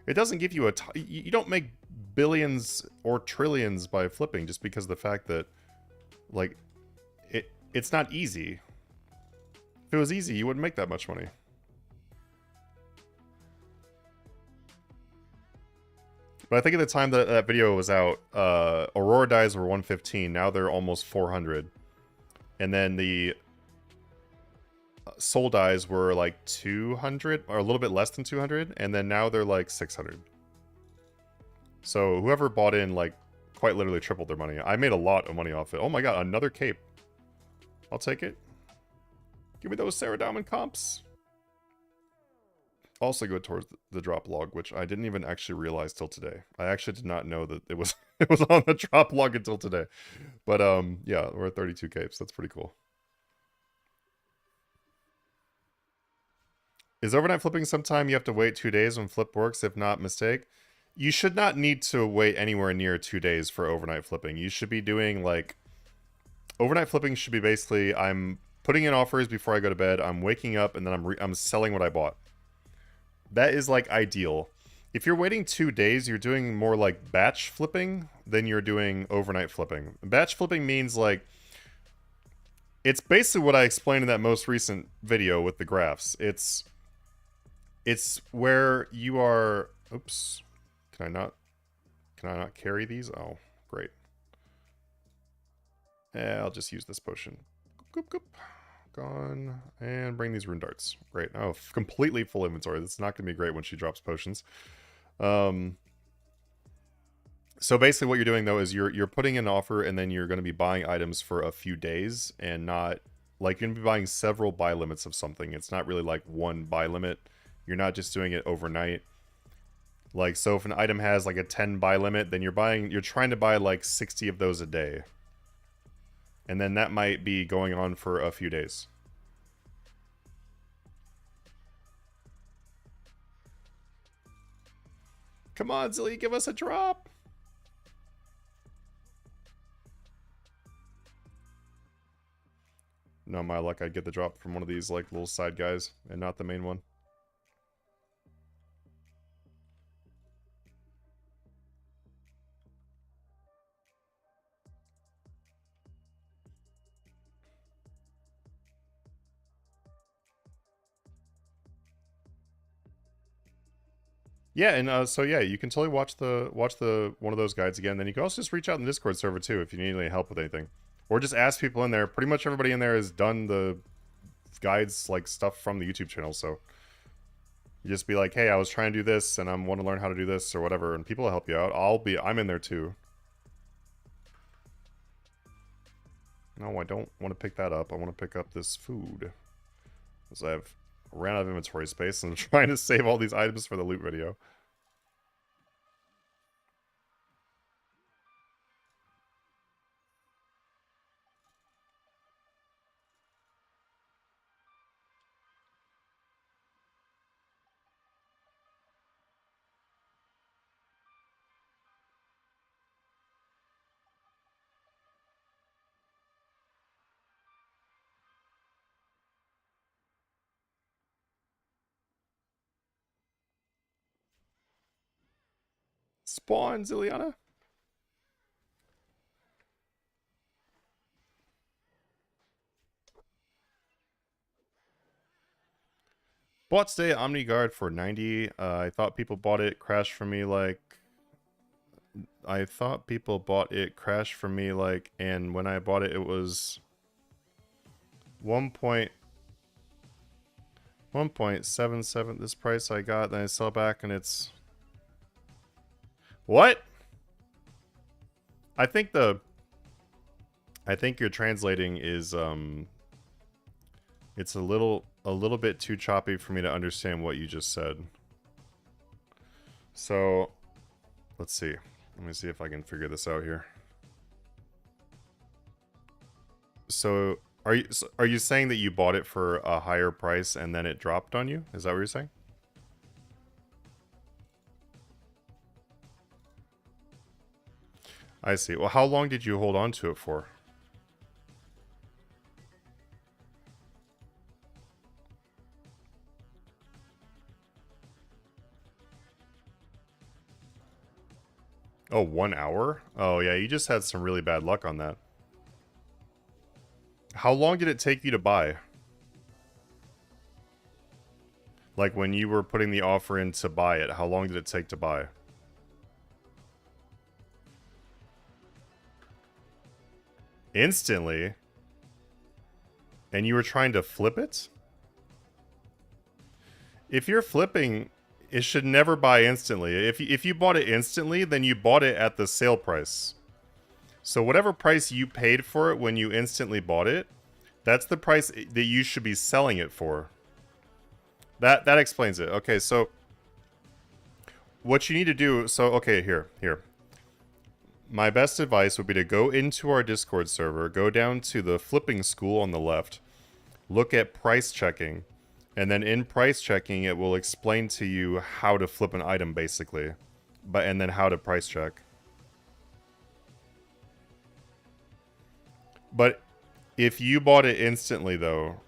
It doesn't give you you don't make billions or trillions by flipping just because of the fact that, like, it's not easy. If it was easy, you wouldn't make that much money. But I think at the time that that video was out, Aurora dies were 115. Now they're almost 400. And then the Soul dies were like 200, or a little bit less than 200. And then now they're like 600. So whoever bought in, like, quite literally tripled their money. I made a lot of money off it. Oh my god, another cape. I'll take it. Give me those Sarah Diamond comps. Also go towards the drop log, which I didn't even actually realize till today. I actually did not know that it was it was on the drop log until today. But yeah, we're at 32 capes. That's pretty cool. Is overnight flipping sometime you have to wait 2 days when flip works? If not, mistake. You should not need to wait anywhere near 2 days for overnight flipping. You should be doing, like, overnight flipping should be basically, I'm putting in offers before I go to bed, I'm waking up, and then I'm selling what I bought. That is, like, ideal. If you're waiting 2 days, you're doing more like batch flipping than you're doing overnight flipping. Batch flipping means, like, it's basically what I explained in that most recent video with the graphs. It's where you are, oops, can I not carry these? Oh, great. I'll just use this potion. Goop, goop. Gone. And bring these rune darts. Great. Oh, completely full inventory. That's not going to be great when she drops potions. So basically what you're doing, though, is you're putting in an offer, and then you're going to be buying items for a few days, and not, like, you're going to be buying several buy limits of something. It's not really like one buy limit. You're not just doing it overnight. Like, so if an item has like a 10 buy limit, then you're trying to buy like 60 of those a day. And then that might be going on for a few days. Come on, Zilly, give us a drop. No, my luck, I'd get the drop from one of these, like, little side guys, and not the main one. Yeah, and so yeah, you can totally watch the one of those guides again. Then you can also just reach out in the Discord server too if you need any help with anything, or just ask people in there. Pretty much everybody in there has done the guides, like, stuff from the YouTube channel, so You just be like, hey, I was trying to do this, and I want to learn how to do this, or whatever, and people will help you out. I'm in there too. No, I don't want to pick that up. I want to pick up this food. Because I've ran out of inventory space, and I'm trying to save all these items for the loot video. Spawn, Zilliana. Bought today Omni Guard for 90. I thought people bought it, crashed for me like... I thought people bought it, crashed for me like... And when I bought it, it was... 1.77 this price I got, then I sell back and it's... What? I think you're translating is, it's a little bit too choppy for me to understand what you just said. So, let's see. Let me see if I can figure this out here. So, are you saying that you bought it for a higher price and then it dropped on you? Is that what you're saying? I see. Well, how long did you hold on to it for? Oh, 1 hour? Oh, yeah, you just had some really bad luck on that. How long did it take you to buy? Like, when you were putting the offer in to buy it, how long did it take to buy? Instantly? And you were trying to flip it? If you're flipping... It should never buy instantly. If you bought it instantly, then you bought it at the sale price. So whatever price you paid for it when you instantly bought it, that's the price that you should be selling it for. That explains it. Okay, so what you need to do... So, okay, here. My best advice would be to go into our Discord server, go down to the flipping school on the left, look at price checking, and then in price checking, it will explain to you how to flip an item, basically. And then how to price check. But if you bought it instantly, though,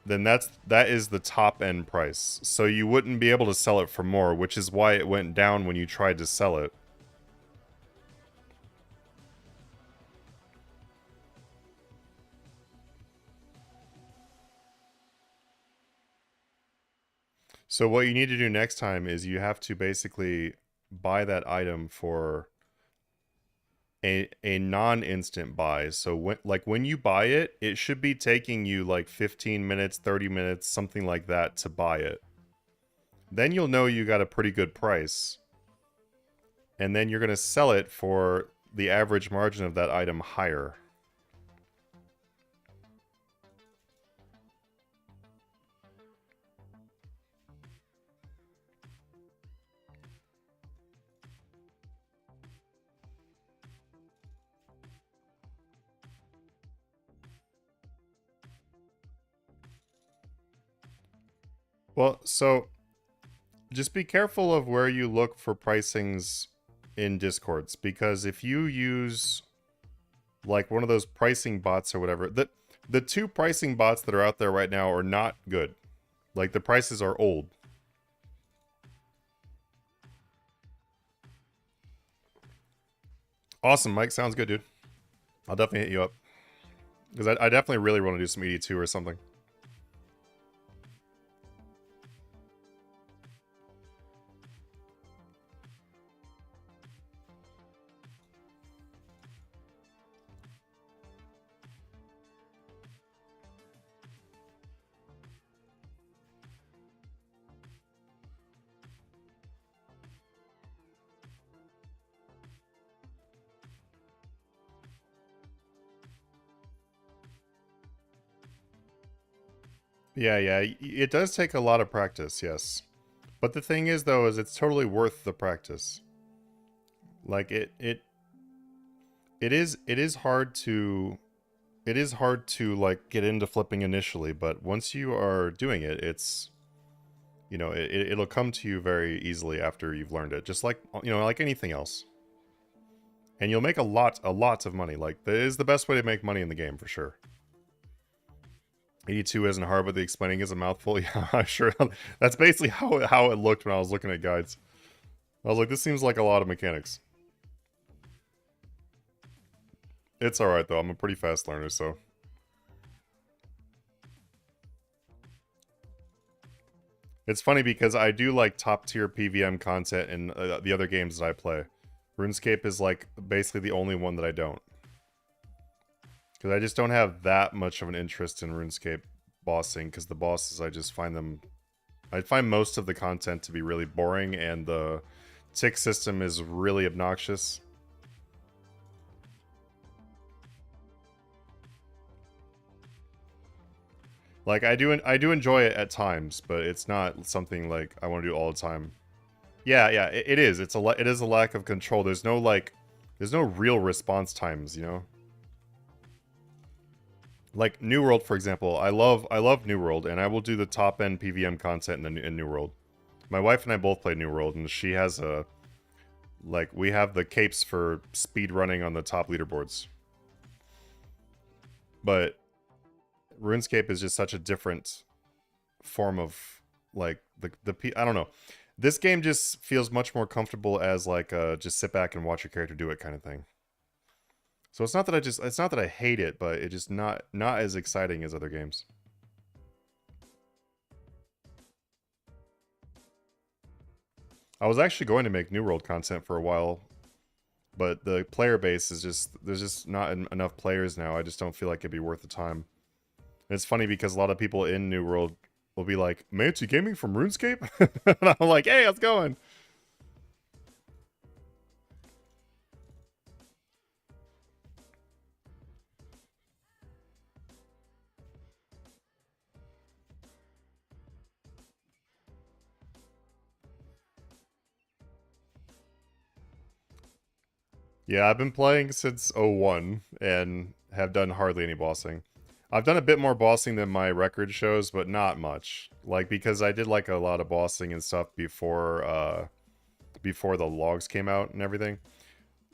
then that is the top end price. So you wouldn't be able to sell it for more, which is why it went down when you tried to sell it. So what you need to do next time is you have to basically buy that item for a non-instant buy. So when you buy it, it should be taking you like 15 minutes, 30 minutes, something like that to buy it. Then you'll know you got a pretty good price. And then you're going to sell it for the average margin of that item higher. Well, so just be careful of where you look for pricings in Discords, because if you use like one of those pricing bots or whatever, the two pricing bots that are out there right now are not good. Like, the prices are old. Awesome, Mike. Sounds good, dude. I'll definitely hit you up. Because I definitely really want to do some ED2 or something. Yeah, yeah, it does take a lot of practice, yes. But the thing is, though, is it's totally worth the practice. Like it is hard to like get into flipping initially, but once you are doing it, it's it'll come to you very easily after you've learned it. Just like like anything else, and you'll make a lot of money. Like that is the best way to make money in the game for sure. 82 isn't hard, but the explaining is a mouthful. Yeah, sure. That's basically how it looked when I was looking at guides. I was like, this seems like a lot of mechanics. It's alright though, I'm a pretty fast learner, so. It's funny because I do like top tier PVM content in the other games that I play. RuneScape is like basically the only one that I don't. Because I just don't have that much of an interest in RuneScape bossing, because the bosses, I find most of the content to be really boring, and the tick system is really obnoxious. Like I do enjoy it at times, but it's not something like I want to do all the time. Yeah, yeah, it is. It is a lack of control. There's no real response times, you know? Like New World, for example. I love New World, and I will do the top end PVM content in New World. My wife and I both play New World, and she has a like we have the capes for speed running on the top leaderboards. But RuneScape is just such a different form of like I don't know. This game just feels much more comfortable as like just sit back and watch your character do it kind of thing. So it's not that I hate it, but it's just not as exciting as other games. I was actually going to make New World content for a while, but the player base is there's just not enough players now. I just don't feel like it'd be worth the time. And it's funny because a lot of people in New World will be like, "Mate, you gaming from RuneScape?" And I'm like, "Hey, how's it going?" Yeah, I've been playing since '01 and have done hardly any bossing. I've done a bit more bossing than my record shows, but not much. Like, because I did like a lot of bossing and stuff before the logs came out and everything.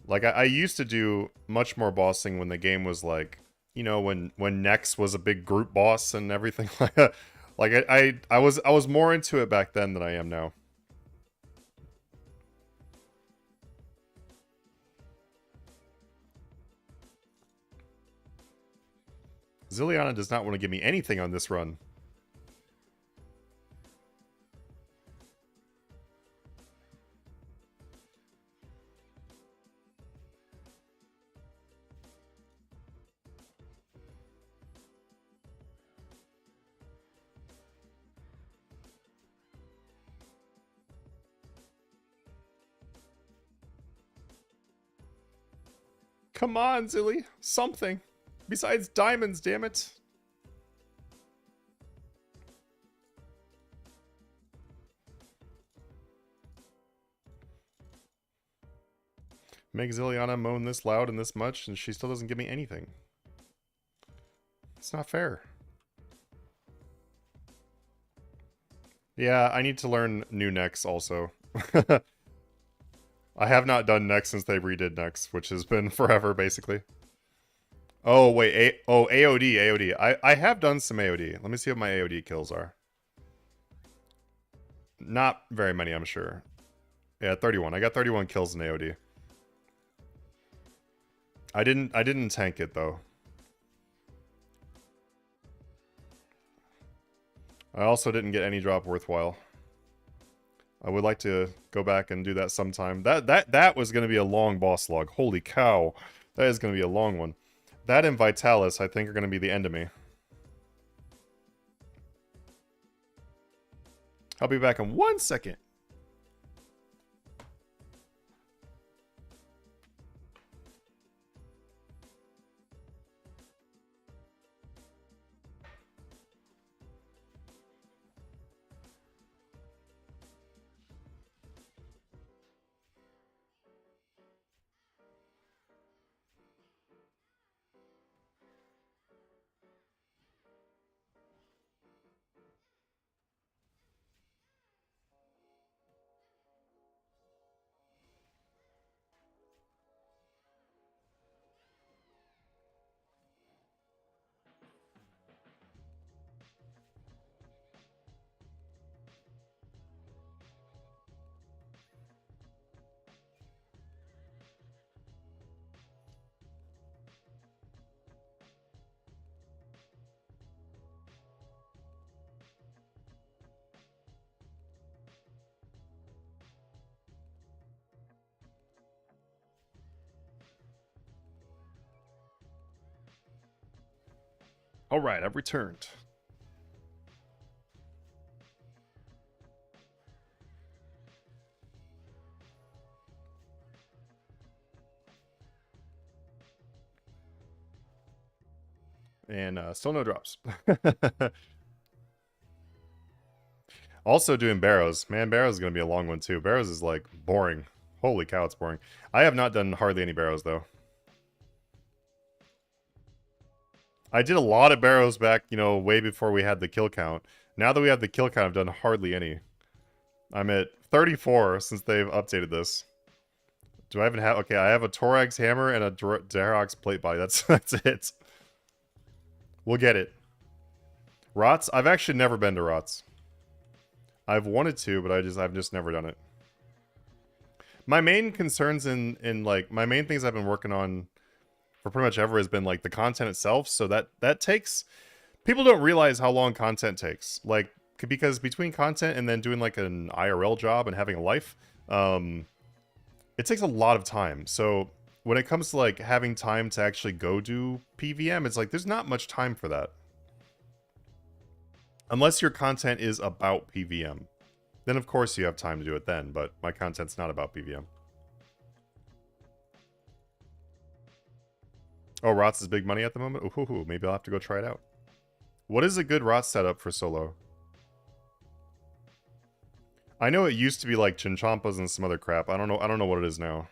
Like, I used to do much more bossing when the game was like, when Nex was a big group boss and everything like that. Like, I was more into it back then than I am now. Zilliana does not want to give me anything on this run. Come on, Zilly. Something. Besides diamonds, damn it. Make Zilliana moan this loud and this much, and she still doesn't give me anything. It's not fair. Yeah, I need to learn new Nex also. I have not done Nex since they redid Nex, which has been forever, basically. Oh, wait. AOD, AOD. I have done some AOD. Let me see what my AOD kills are. Not very many, I'm sure. Yeah, 31. I got 31 kills in AOD. I didn't tank it, though. I also didn't get any drop worthwhile. I would like to go back and do that sometime. That was going to be a long boss log. Holy cow. That is going to be a long one. That and Vitalis, I think, are going to be the end of me. I'll be back in 1 second. All right, I've returned. And still no drops. Also doing Barrows. Man, Barrows is going to be a long one too. Barrows is like boring. Holy cow, it's boring. I have not done hardly any Barrows though. I did a lot of Barrows back, you know, way before we had the kill count. Now that we have the kill count, I've done hardly any. I'm at 34 since they've updated this. Do I even have... Okay, I have a Torag's hammer and a Darok's plate body. That's it. We'll get it. Rots? I've actually never been to Rots. I've wanted to, but I've just never done it. My main concerns in like my main things I've been working on for pretty much ever has been like the content itself. So that takes, people don't realize how long content takes. Like, because between content and then doing like an IRL job and having a life, it takes a lot of time. So when it comes to like having time to actually go do PVM, it's like there's not much time for that. Unless your content is about PVM. Then of course you have time to do it then, but my content's not about PVM. Oh, Rots is big money at the moment? Ooh, maybe I'll have to go try it out. What is a good Rots setup for solo? I know it used to be like Chinchampas and some other crap. I don't know what it is now.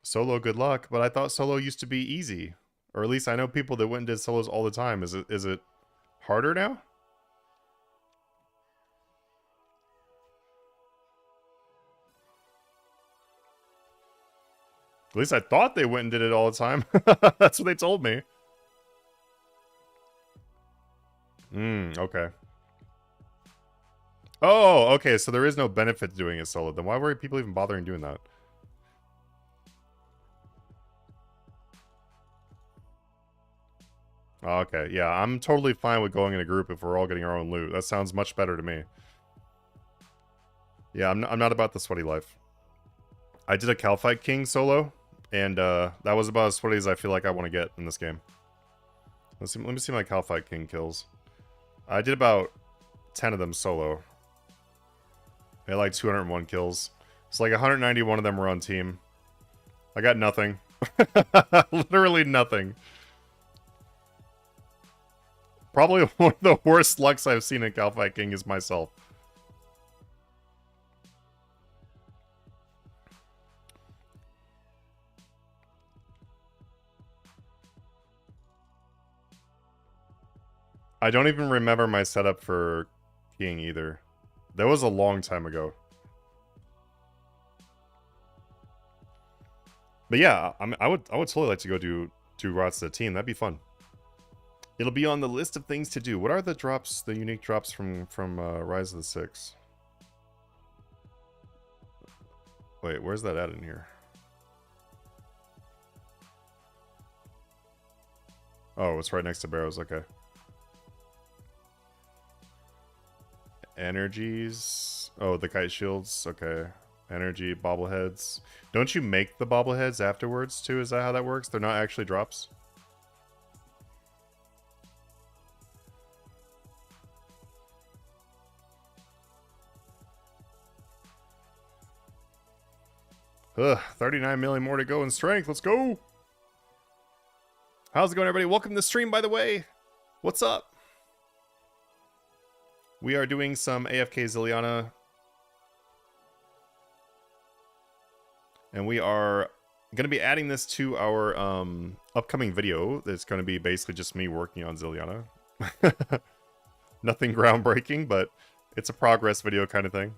Solo, good luck, but I thought solo used to be easy. Or at least I know people that went and did solos all the time. Is it harder now? At least I thought they went and did it all the time. That's what they told me. Okay. Oh, okay, so there is no benefit to doing it solo. Then why were people even bothering doing that? Okay, yeah, I'm totally fine with going in a group if we're all getting our own loot. That sounds much better to me. Yeah, I'm not about the sweaty life. I did a Calfight King solo, and that was about as sweaty as I feel like I want to get in this game. Let me see my Calfight King kills. I did about 10 of them solo. I had like 201 kills. It's like 191 of them were on team. I got nothing. Literally nothing. Probably one of the worst lucks I've seen in Calfight King is myself. I don't even remember my setup for King either. That was a long time ago. But yeah, I would totally like to go do Rots to the team. That'd be fun. It'll be on the list of things to do. What are the drops, the unique drops from Rise of the Six? Wait, where's that at in here? Oh, it's right next to Barrows. Okay. Energies. Oh, the kite shields. Okay. Energy, bobbleheads. Don't you make the bobbleheads afterwards too? Is that how that works? They're not actually drops? Ugh, 39 million more to go in strength. Let's go! How's it going, everybody? Welcome to the stream, by the way. What's up? We are doing some AFK Zilliana. And we are going to be adding this to our upcoming video. That's going to be basically just me working on Zilliana. Nothing groundbreaking, but it's a progress video kind of thing.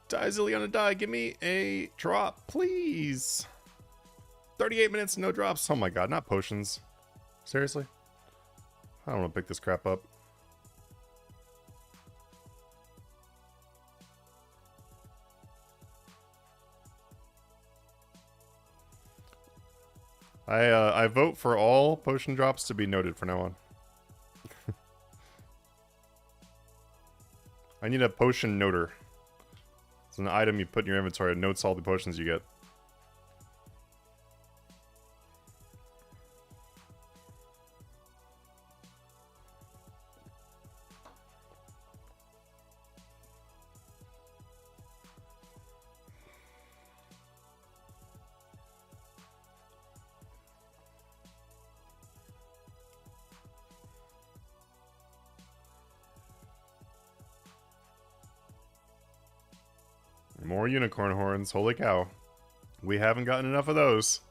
Die, Zilly, on a die. Give me a drop, please. 38 minutes, no drops. Oh my god, not potions. Seriously? I don't want to pick this crap up. I vote for all potion drops to be noted from now on. I need a potion noter. It's an item you put in your inventory. It notes all the potions you get. More unicorn horns. Holy cow. We haven't gotten enough of those.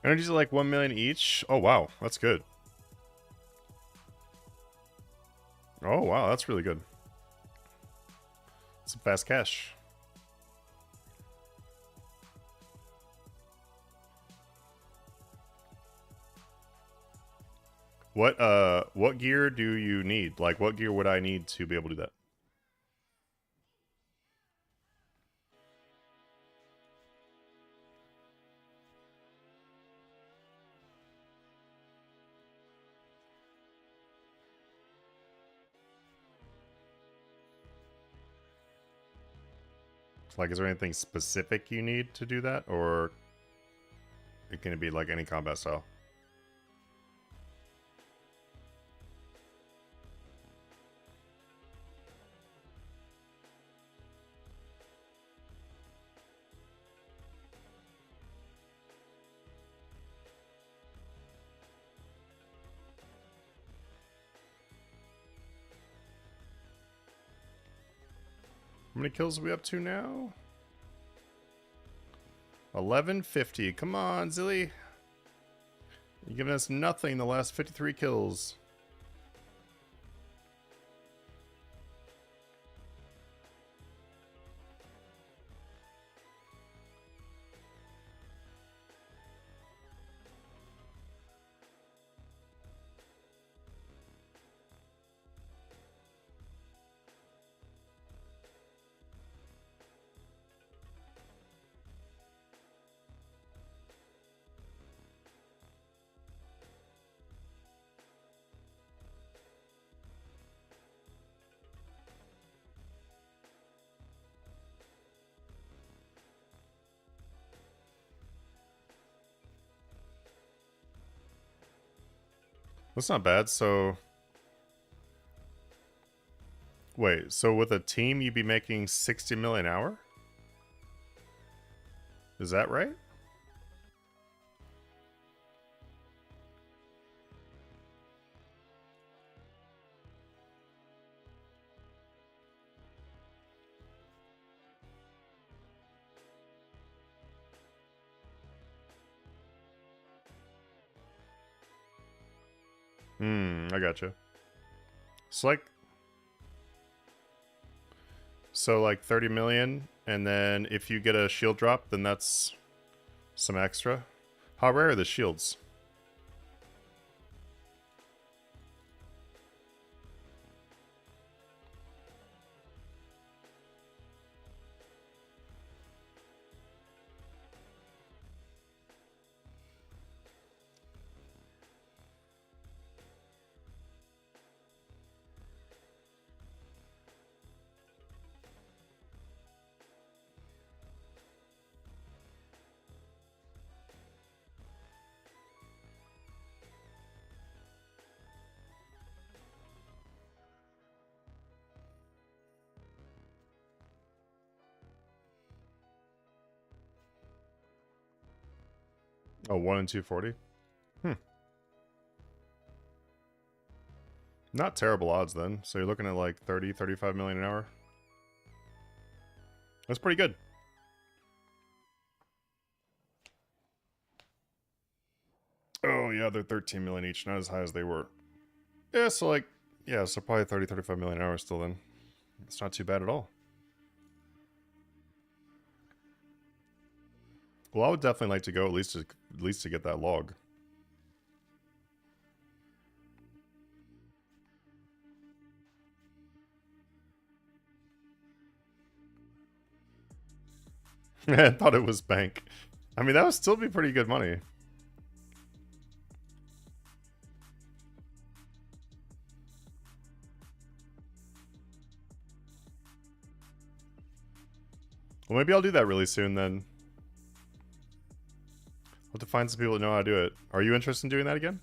Energies are like 1 million each. Oh, wow. That's good. Oh, wow. That's really good. Some fast cash. What gear do you need? Like, what gear would I need to be able to do that? Like, is there anything specific you need to do that? Or it can be like any combat style? How many kills are we up to now? 1150. Come on, Zilly. You're giving us nothing the last 53 kills. That's not bad. So, wait, so with a team you'd be making 60 million an hour? Is that right? I gotcha. So like 30 million, and then if you get a shield drop, then that's some extra. How rare are the shields? Oh, 1 in 240? Hmm. Not terrible odds then. So you're looking at like 30, 35 million an hour. That's pretty good. Oh yeah, they're 13 million each, not as high as they were. Yeah, so like, yeah, so probably 30, 35 million an hour still then. It's not too bad at all. Well, I would definitely like to go at least to get that log. I thought it was bank. I mean, that would still be pretty good money. Well, maybe I'll do that really soon then. I'll have to find some people that know how to do it. Are you interested in doing that again?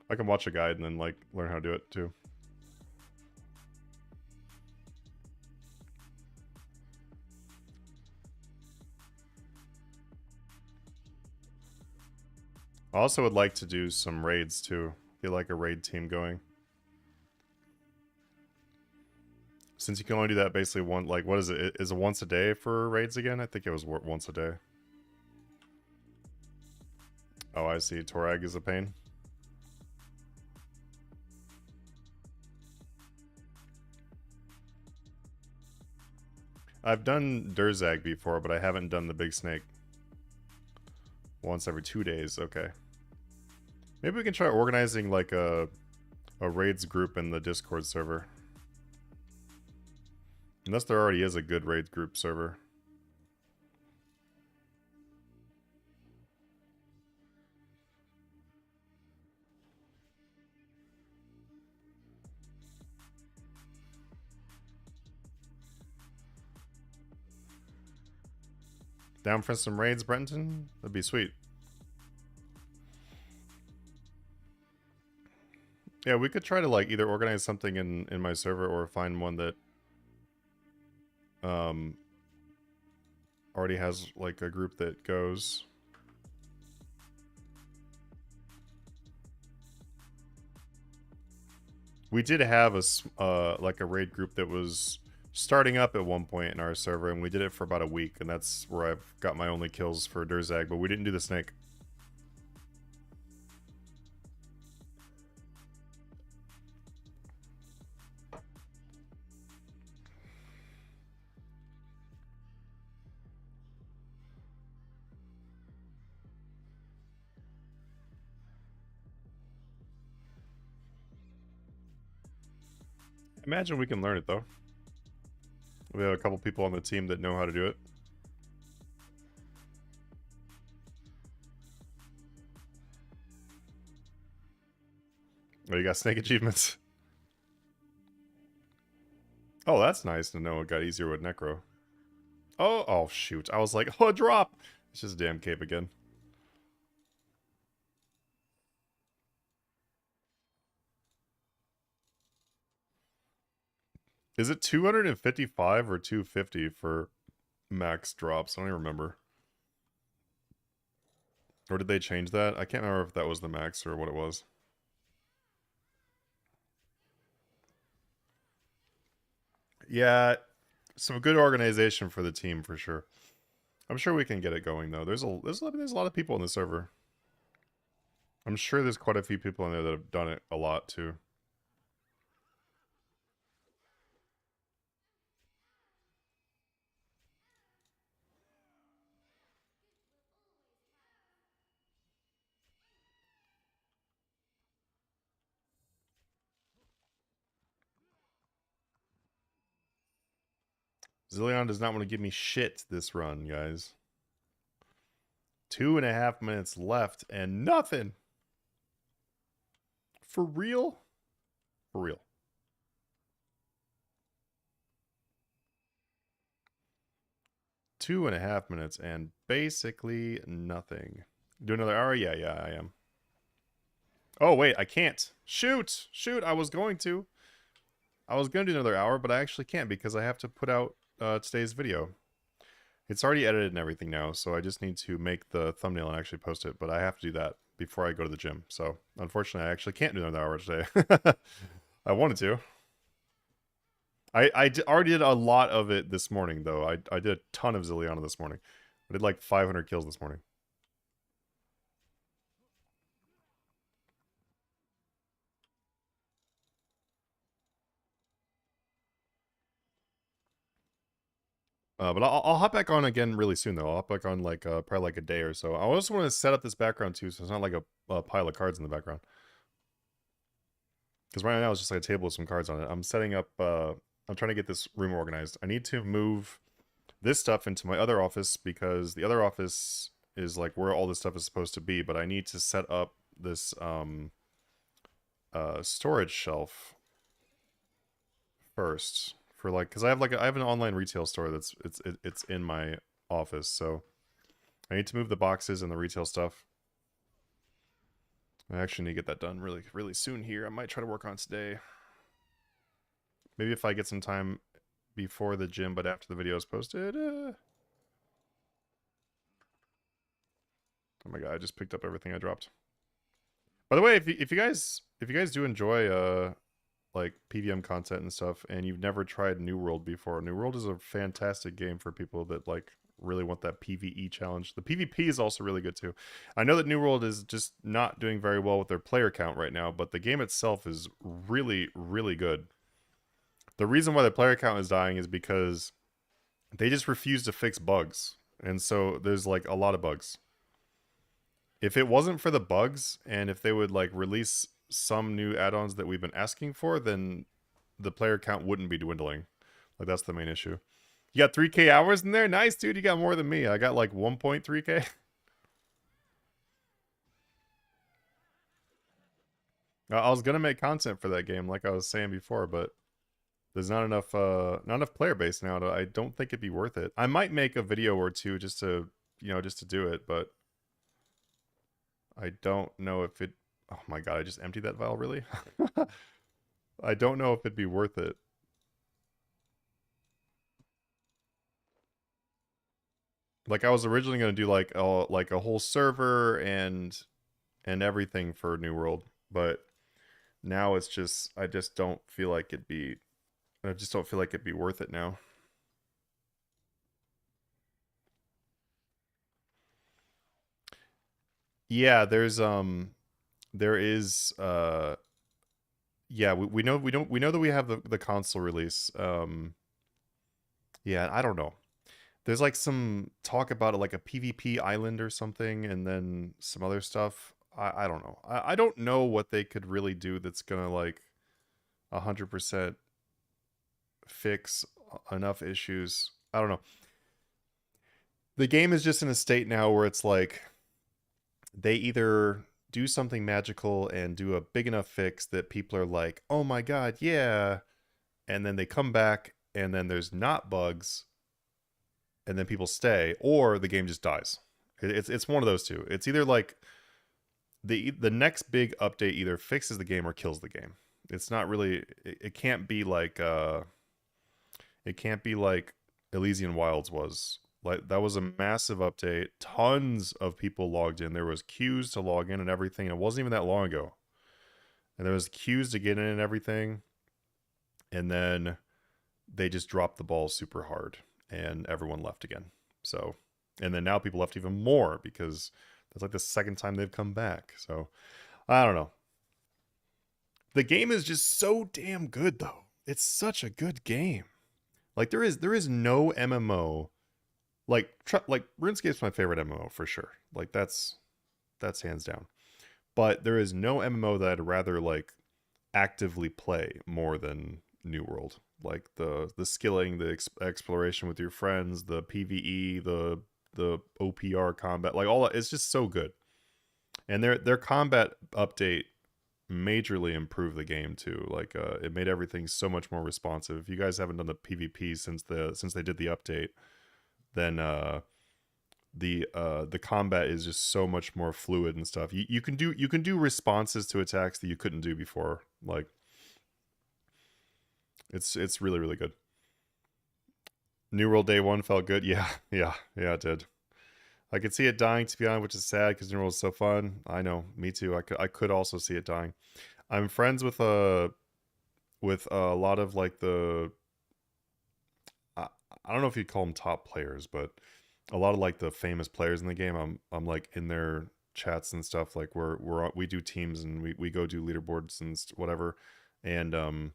I can watch a guide and then like learn how to do it too. I also would like to do some raids too. Get like a raid team going. Since you can only do that basically one, like what is it? Is it once a day for raids again? I think it was once a day. Oh, I see. Torag is a pain. I've done Durzag before, but I haven't done the big snake. Once every 2 days, okay. Maybe we can try organizing like a raids group in the Discord server. Unless there already is a good raids group server. Down for some raids, Brenton? That'd be sweet. Yeah, we could try to like either organize something in my server or find one that already has like a group that goes. We did have a like a raid group that was starting up at one point in our server, and we did it for about a week, and that's where I've got my only kills for Durzag, but we didn't do the snake. Imagine we can learn it though. We have a couple people on the team that know how to do it. Oh, you got snake achievements. Oh, that's nice to know it got easier with Necro. Oh shoot. I was like, oh, drop! It's just a damn cape again. Is it 255 or 250 for max drops? I don't even remember. Or did they change that? I can't remember if that was the max or what it was. Yeah, some good organization for the team for sure. I'm sure we can get it going though. There's a lot of people in the server. I'm sure there's quite a few people in there that have done it a lot too. Zillion does not want to give me shit this run, guys. 2.5 minutes left and nothing. For real? For real. Two and a half minutes and basically nothing. Do another hour? Yeah, I am. Oh, wait, I can't. Shoot! Shoot! I was going to. I was going to do another hour, but I actually can't because I have to put out today's video. It's already edited and everything now, so I just need to make the thumbnail and actually post it, but I have to do that before I go to the gym. So, unfortunately, I actually can't do another hour today. I wanted to. I already did a lot of it this morning, though. I did a ton of Zilly this morning. I did like 500 kills this morning. But I'll hop back on again really soon, though. I'll hop back on like probably like a day or so. I also want to set up this background too, so it's not like a pile of cards in the background. Because right now it's just like a table with some cards on it. I'm setting up. I'm trying to get this room organized. I need to move this stuff into my other office because the other office is like where all this stuff is supposed to be. But I need to set up this storage shelf first. For like, because I have an online retail store that's it's in my office, so I need to move the boxes and the retail stuff. I actually need to get that done really soon here. I might try to work on it today. Maybe if I get some time before the gym, but after the video is posted. Oh my god, I just picked up everything I dropped. By the way, if you guys do enjoy like PVM content and stuff, and you've never tried New World before, New World is a fantastic game for people that like really want that PvE challenge. The PvP is also really good too. I know that New World is just not doing very well with their player count right now, but the game itself is really good. The reason why the player count is dying is because they just refuse to fix bugs, and so there's like a lot of bugs. If it wasn't for the bugs, and if they would like release some new add-ons that we've been asking for, then the player count wouldn't be dwindling. Like, that's the main issue. You got 3K hours in there? Nice, dude. You got more than me. I got like 1.3K. I was gonna make content for that game, like I was saying before, but there's not enough player base now. I don't think it'd be worth it. I might make a video or two just to, just to do it, but I don't know if it. Oh my god, I just emptied that vial, really? I don't know if it'd be worth it. Like, I was originally going to do like a whole server and everything for New World, but now it's just I just don't feel like it'd be worth it now. Yeah, there is yeah, we know that we have the console release. Yeah, I don't know. There's like some talk about it, like a PvP island or something, and then some other stuff. I don't know. I don't know what they could really do that's gonna like 100% fix enough issues. I don't know. The game is just in a state now where it's like they either do something magical and do a big enough fix that people are like, oh my god, yeah, and then they come back and then there's not bugs and then people stay, or the game just dies. It's one of those two. It's either like the next big update either fixes the game or kills the game. It's not really, it can't be like Elysian Wilds was. Like, that was a massive update. Tons of people logged in. There was queues to log in and everything. And it wasn't even that long ago. And there was queues to get in and everything. And then they just dropped the ball super hard. And everyone left again. So, and then now people left even more because that's like the second time they've come back. So, I don't know. The game is just so damn good, though. It's such a good game. Like, there is no MMO. Like RuneScape's my favorite MMO for sure. Like, that's hands down. But there is no MMO that I'd rather like actively play more than New World. Like the skilling, the exploration with your friends, the PvE, the OPR combat, like all that. It's just so good. And their combat update majorly improved the game too. Like it made everything so much more responsive. If you guys haven't done the PvP since they did the update, then the combat is just so much more fluid and stuff. You can do responses to attacks that you couldn't do before. Like it's really really good. New World Day 1 felt good. Yeah, yeah, yeah, it did. I could see it dying, to be honest, which is sad because New World is so fun. I know, me too. I could also see it dying. I'm friends with a lot of like I don't know if you'd call them top players, but a lot of like the famous players in the game. I'm like in their chats and stuff. Like we do teams and we go do leaderboards and whatever, and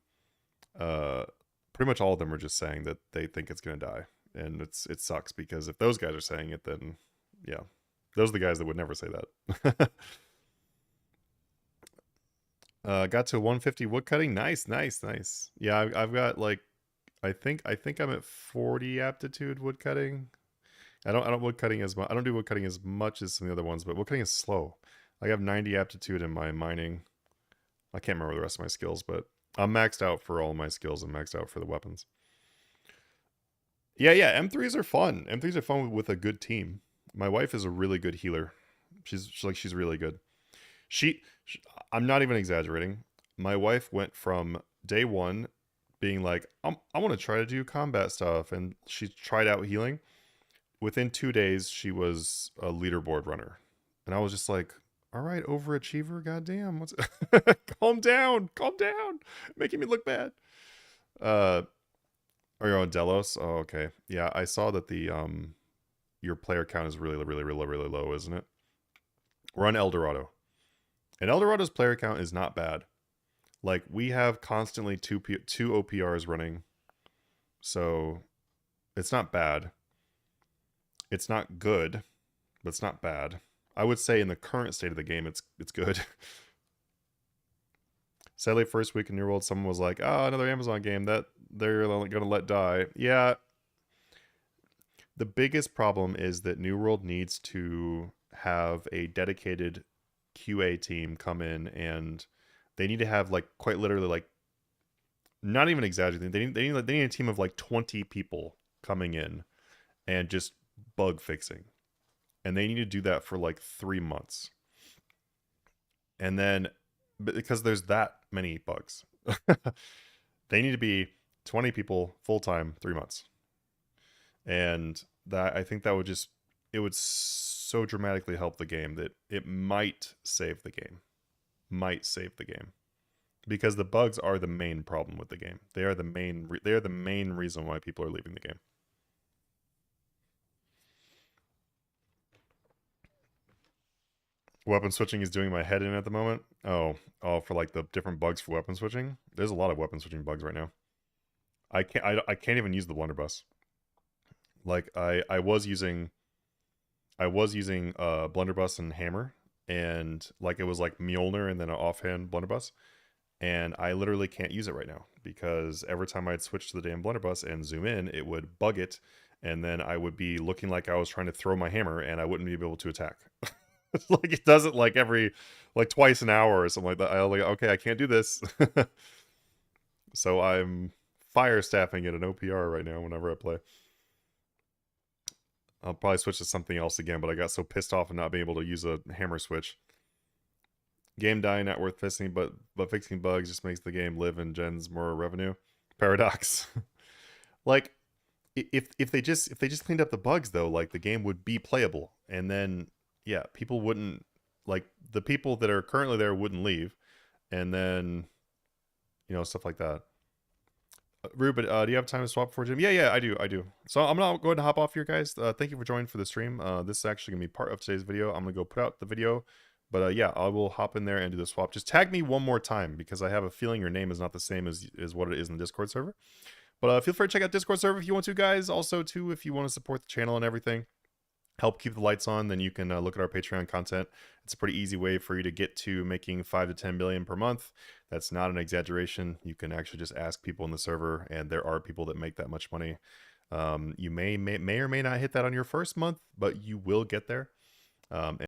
uh pretty much all of them are just saying that they think it's gonna die, and it sucks because if those guys are saying it, then yeah, those are the guys that would never say that. Got to 150 woodcutting. Nice, nice, nice. Yeah, I've got like I think I'm at 40 aptitude woodcutting. I don't woodcutting as much. I don't do woodcutting as much as some of the other ones, but woodcutting is slow. I have 90 aptitude in my mining. I can't remember the rest of my skills, but I'm maxed out for all my skills and maxed out for the weapons. Yeah, yeah, M3s are fun. M3s are fun with a good team. My wife is a really good healer. She's really good. She, I'm not even exaggerating. My wife went from day one being like, I want to try to do combat stuff, and she tried out healing. Within 2 days, she was a leaderboard runner, and I was just like, all right, overachiever, goddamn, what's calm down, making me look bad. Uh, are you on Delos? Oh, okay, yeah, I saw that the your player count is really, really, really, really low, isn't it? We're on Eldorado. And Eldorado's player count is not bad. Like, we have constantly two OPRs running. So, it's not bad. It's not good, but it's not bad. I would say in the current state of the game, it's good. Sadly, first week in New World, someone was like, oh, another Amazon game that they're going to let die. Yeah. The biggest problem is that New World needs to have a dedicated QA team come in, and they need to have like quite literally like, not even exaggerating, they need a team of like 20 people coming in and just bug fixing, and they need to do that for like 3 months, and then because there's that many bugs they need to be 20 people full-time 3 months, and that I think that would just, it would so dramatically help the game that it might save the game. Might save the game. Because the bugs are the main problem with the game. They are the main reason why people are leaving the game. Weapon switching is doing my head in at the moment. Oh, for like the different bugs for weapon switching. There's a lot of weapon switching bugs right now. I can't even use the blunderbuss. Like I was using blunderbuss and hammer, and like it was like Mjolnir and then an offhand blunderbuss, and I literally can't use it right now because every time I'd switch to the damn blunderbuss and zoom in, it would bug it, and then I would be looking like I was trying to throw my hammer and I wouldn't be able to attack. Like it does it like every like twice an hour or something like that. I like, okay, I can't do this. So I'm fire staffing at an OPR right now whenever I play. I'll probably switch to something else again, but I got so pissed off of not being able to use a hammer switch. Game dying, not worth fixing, but fixing bugs just makes the game live and gens more revenue. Paradox. Like, if they just cleaned up the bugs though, like the game would be playable, and then yeah, people wouldn't, like the people that are currently there wouldn't leave, and then stuff like that. Ruben, do you have time to swap for Jim? Yeah, yeah, I do. So I'm gonna go ahead and hop off here, guys. Thank you for joining for the stream. This is actually gonna be part of today's video. I'm gonna go put out the video, but yeah, I will hop in there and do the swap. Just tag me one more time because I have a feeling your name is not the same as what it is in the Discord server. But feel free to check out Discord server if you want to, guys. Also, too, if you want to support the channel and everything, help keep the lights on, then you can look at our Patreon content. It's a pretty easy way for you to get to making 5 to 10 million per month. That's not an exaggeration. You can actually just ask people in the server, and there are people that make that much money. You may or may not hit that on your first month, but you will get there.